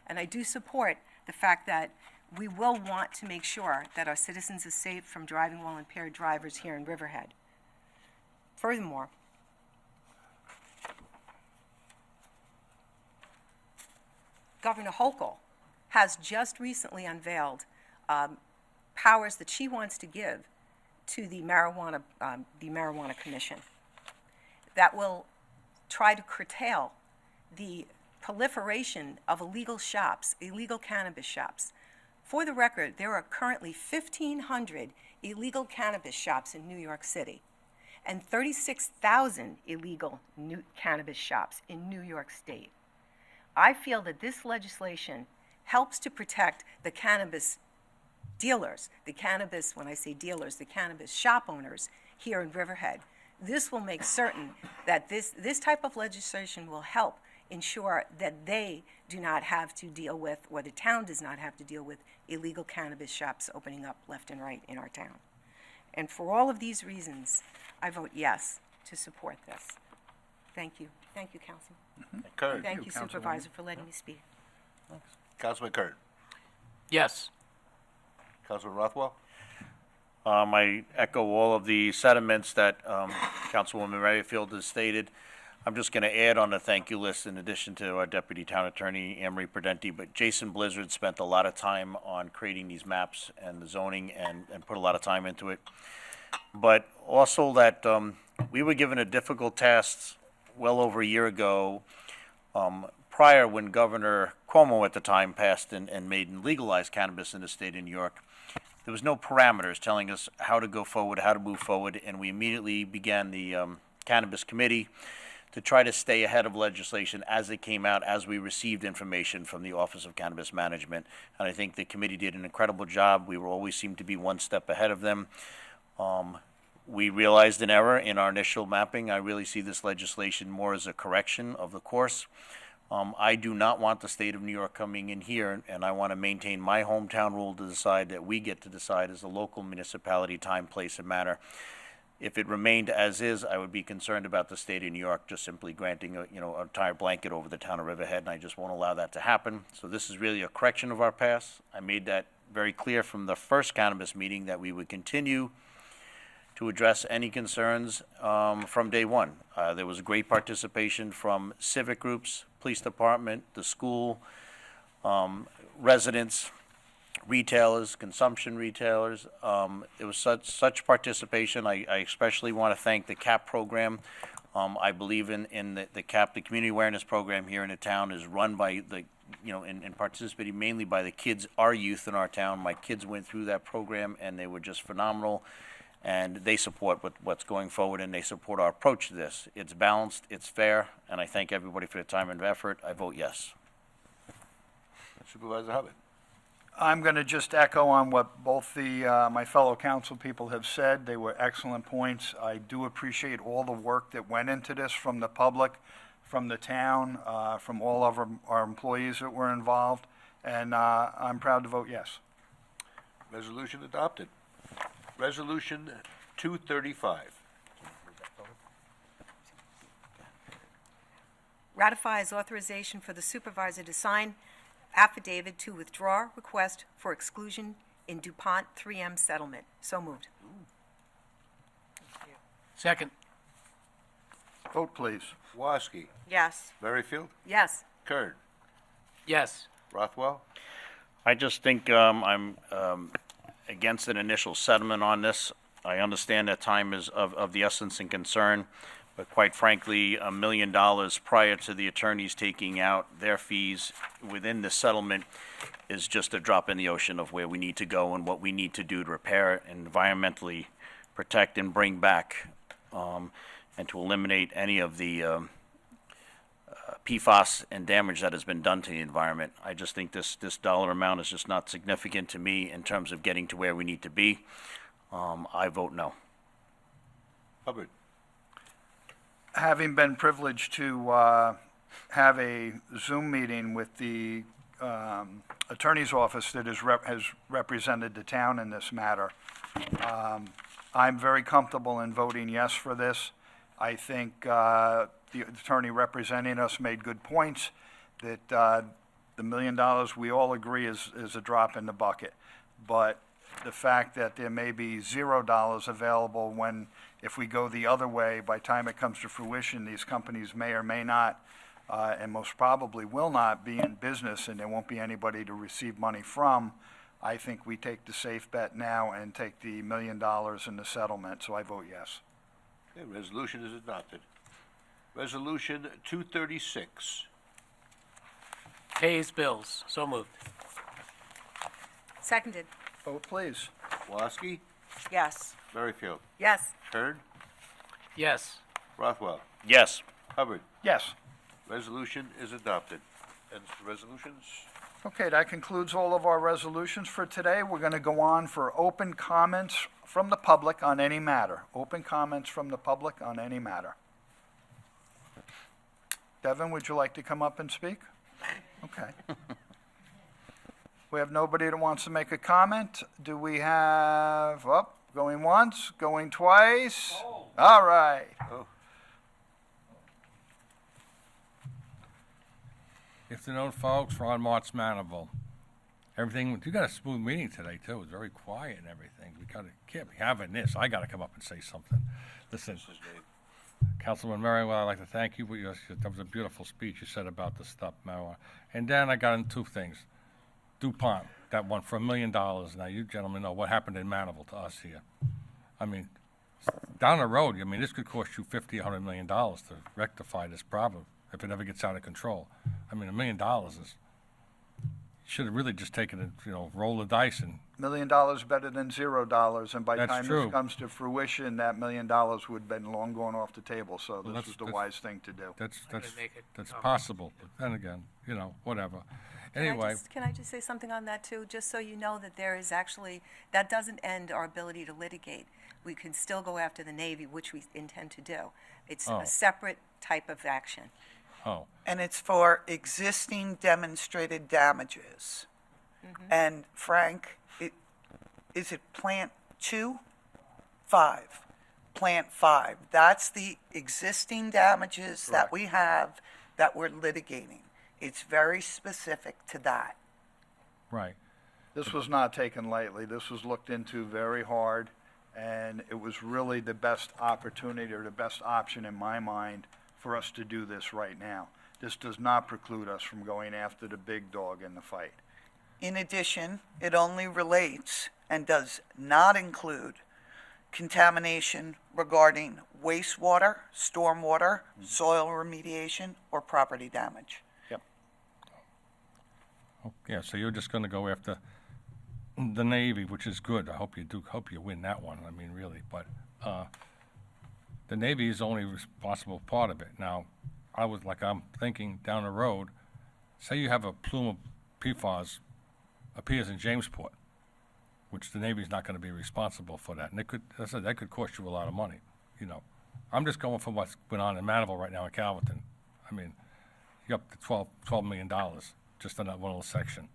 Speaker 10: And I do support the fact that we will want to make sure that our citizens are safe from driving while impaired drivers here in Riverhead. Furthermore, Governor Hochul has just recently unveiled powers that she wants to give to the Marijuana Commission that will try to curtail the proliferation of illegal shops, illegal cannabis shops. For the record, there are currently 1,500 illegal cannabis shops in New York City and 36,000 illegal cannabis shops in New York State. I feel that this legislation helps to protect the cannabis dealers, when I say dealers, the cannabis shop owners here in Riverhead. This will make certain that this type of legislation will help ensure that they do not have to deal with, or the town does not have to deal with, illegal cannabis shops opening up left and right in our town. And for all of these reasons, I vote yes to support this. Thank you. Thank you, Councilman.
Speaker 2: Kurt.
Speaker 10: Thank you, Supervisor, for letting me speak.
Speaker 2: Councilman Kurt.
Speaker 9: Yes.
Speaker 2: Councilman Rothwell.
Speaker 3: I echo all of the sentiments that Councilwoman Merrifield has stated. I'm just going to add on the thank you list, in addition to our Deputy Town Attorney, Anne-Marie Prudenti, but Jason Blizzard spent a lot of time on creating these maps and the zoning and put a lot of time into it. But also that we were given a difficult task well over a year ago, prior when Governor Cuomo at the time passed and made and legalized cannabis in the state of New York. There was no parameters telling us how to go forward, how to move forward, and we immediately began the Cannabis Committee to try to stay ahead of legislation as it came out, as we received information from the Office of Cannabis Management. And I think the committee did an incredible job. We always seemed to be one step ahead of them. We realized an error in our initial mapping. I really see this legislation more as a correction of the course. I do not want the state of New York coming in here, and I want to maintain my hometown rule to decide that we get to decide as a local municipality, time, place, and manner. If it remained as is, I would be concerned about the state of New York just simply granting an entire blanket over the town of Riverhead, and I just won't allow that to happen. So this is really a correction of our past. I made that very clear from the first cannabis meeting that we would continue to address any concerns from day one. There was great participation from civic groups, police department, the school, residents, retailers, consumption retailers. It was such participation. I especially want to thank the CAP program. I believe in the CAP, the community awareness program here in the town is run by and participating mainly by the kids, our youth in our town. My kids went through that program and they were just phenomenal. And they support what's going forward, and they support our approach to this. It's balanced, it's fair, and I thank everybody for the time and effort. I vote yes.
Speaker 2: Supervisor Hubbard.
Speaker 1: I'm going to just echo on what both my fellow council people have said. They were excellent points. I do appreciate all the work that went into this from the public, from the town, from all of our employees that were involved, and I'm proud to vote yes.
Speaker 2: Resolution adopted. Resolution 235.
Speaker 10: Ratifies authorization for the supervisor to sign affidavit to withdraw request for exclusion in DuPont 3M settlement. So moved.
Speaker 9: Second.
Speaker 1: Vote, please.
Speaker 2: Woski.
Speaker 10: Yes.
Speaker 2: Merrifield.
Speaker 10: Yes.
Speaker 2: Kurt.
Speaker 9: Yes.
Speaker 2: Rothwell.
Speaker 3: I just think I'm against an initial settlement on this. I understand that time is of the essence and concern, but quite frankly, $1 million prior to the attorneys taking out their fees within the settlement is just a drop in the ocean of where we need to go and what we need to do to repair, environmentally protect, and bring back, and to eliminate any of the PFAS and damage that has been done to the environment. I just think this dollar amount is just not significant to me in terms of getting to where we need to be. I vote no.
Speaker 2: Hubbard.
Speaker 1: Having been privileged to have a Zoom meeting with the attorney's office that has represented the town in this matter. I'm very comfortable in voting yes for this. I think the attorney representing us made good points, that the $1 million, we all agree, is a drop in the bucket. But the fact that there may be $0 available when, if we go the other way, by the time it comes to fruition, these companies may or may not, and most probably will not be in business, and there won't be anybody to receive money from. I think we take the safe bet now and take the $1 million in the settlement, so I vote yes.
Speaker 2: Okay, resolution is adopted. Resolution 236.
Speaker 9: Pays bills. So moved.
Speaker 10: Seconded.
Speaker 1: Vote, please.
Speaker 2: Woski,
Speaker 7: Yes.
Speaker 2: Merrifield,
Speaker 10: Yes.
Speaker 2: Kern,
Speaker 9: Yes.
Speaker 2: Rothwell,
Speaker 3: Yes.
Speaker 2: Hubbard.
Speaker 1: Yes.
Speaker 2: Resolution is adopted. Ends the resolutions.
Speaker 1: Okay, that concludes all of our resolutions for today. We're going to go on for open comments from the public on any matter. Open comments from the public on any matter. Devin, would you like to come up and speak? Okay. We have nobody that wants to make a comment. Do we have, going once, going twice? All right.
Speaker 18: Afternoon, folks. Ron Martz, Manaville. Everything, you got a smooth meeting today, too. It was very quiet and everything. Can't be having this. I got to come up and say something. Listen, Councilman Merriwell, I'd like to thank you. That was a beautiful speech you said about the stuff, marijuana. And then I got into two things. DuPont, that one for $1 million. Now, you gentlemen know what happened in Manaville to us here. I mean, down the road, I mean, this could cost you $50, $100 million to rectify this problem if it ever gets out of control. I mean, $1 million is, should have really just taken it, roll the dice and.
Speaker 1: $1 million better than $0, and by the
Speaker 18: That's
Speaker 1: time
Speaker 18: true.
Speaker 1: this comes to fruition, that $1 million would have been long gone off the table, so this was the wise thing to do.
Speaker 18: That's possible, but then again, whatever. Anyway.
Speaker 10: Can I just say something on that too? Just so you know that there is actually, that doesn't end our ability to litigate. We can still go after the Navy, which we intend to do. It's
Speaker 14: Oh.
Speaker 10: a separate type of action.
Speaker 18: Oh.
Speaker 14: And it's for existing demonstrated damages. And Frank, is it plant 2? 5. Plant 5. That's the existing damages that we have that we're litigating. It's very specific to that.
Speaker 18: Right.
Speaker 1: This was not taken lightly. This was looked into very hard, and it was really the best opportunity or the best option in my mind for us to do this right now. This does not preclude us from going after the big dog in the fight.
Speaker 14: In addition, it only relates and does not include contamination regarding wastewater, stormwater, soil remediation, or property damage.
Speaker 18: Yeah, so you're just going to go after the Navy, which is good. I hope you win that one. I mean, really, but the Navy is only responsible part of it. Now, I'm thinking down the road. Say you have a plume of PFAS appears in Jamesport, which the Navy's not going to be responsible for that, and that could cost you a lot of money. I'm just going for what's going on in Manaville right now in Calverton. I mean, you're up to $12 million. Just on that one little section.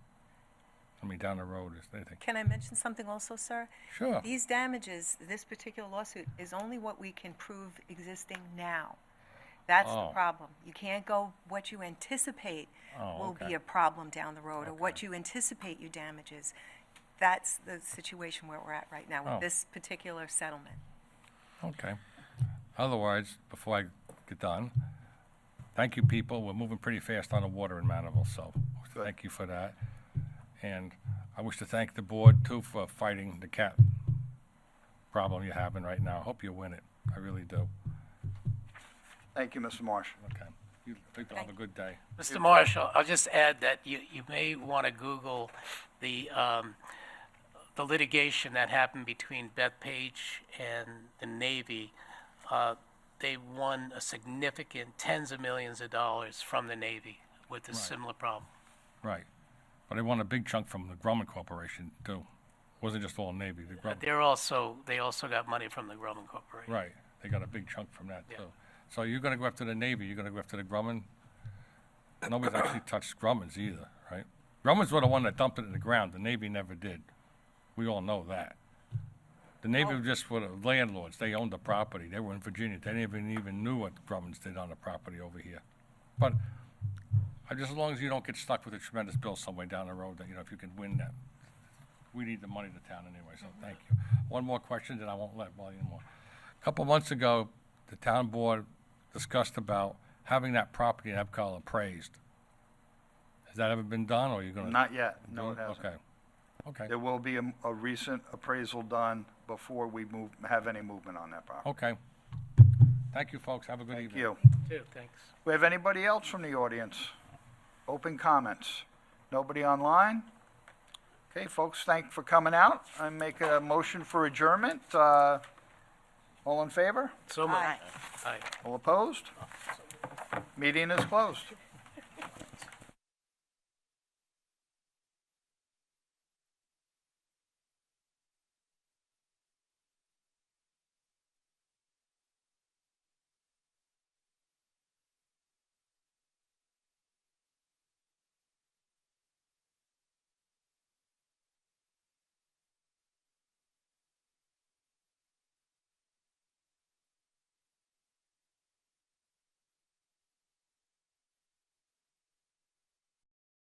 Speaker 18: I mean, down the road is anything.
Speaker 10: Can I mention something also, sir?
Speaker 18: Sure.
Speaker 10: These damages, this particular lawsuit, is only what we can prove existing now. That's the
Speaker 18: Oh.
Speaker 10: problem. You can't go what you anticipate will be a problem down the road, or what you anticipate your damages. That's the situation where we're at right now with
Speaker 18: Oh.
Speaker 10: this particular settlement.
Speaker 18: Okay. Otherwise, before I get done, thank you, people. We're moving pretty fast on the water in Manaville, so thank you for that. And I wish to thank the board, too, for fighting the cat problem you're having right now. I hope you win it. I really do.
Speaker 1: Thank you, Mr. Marsh.
Speaker 18: Okay. You have a good day.
Speaker 9: Mr. Marshall, I'll just add that you may want to Google the litigation that happened between Bethpage and the Navy. They won a significant tens of millions of dollars from the Navy with a similar problem.
Speaker 18: Right. But they won a big chunk from the Grumman Corporation, too. Wasn't just all Navy. The Grumman.
Speaker 9: They also got money from the Grumman Corporation.
Speaker 18: Right. They got a big chunk from that, too. So you're going to go after the Navy, you're going to go after the Grumman nobody's actually touched Grumman's either, right? Grumman's were the one that dumped it in the ground, the Navy never did. We all know that. The Navy were just were the landlords, they owned the property, they were in Virginia, they didn't even knew what Grumman's did on the property over here. But, just as long as you don't get stuck with a tremendous bill somewhere down the road, that, if you can win that. We need the money to town anyway, so thank you. One more question, then I won't let bother you anymore. A couple of months ago, the town board discussed about having that property in Epcot appraised. Has that ever been done, or are you gonna?
Speaker 1: Not yet, no, it hasn't.
Speaker 18: Okay, okay,
Speaker 1: There will be a recent appraisal done before we have any movement on that property.
Speaker 18: okay. Thank you, folks, have a good evening.
Speaker 1: Thank you.
Speaker 9: Too, thanks.
Speaker 1: We have anybody else from the audience? Open comments? Nobody online? Okay, folks, thank you for coming out. I make a motion for adjournment. All in favor?
Speaker 9: So moved.
Speaker 7: Aye.
Speaker 9: Aye.
Speaker 1: All opposed? Meeting is closed.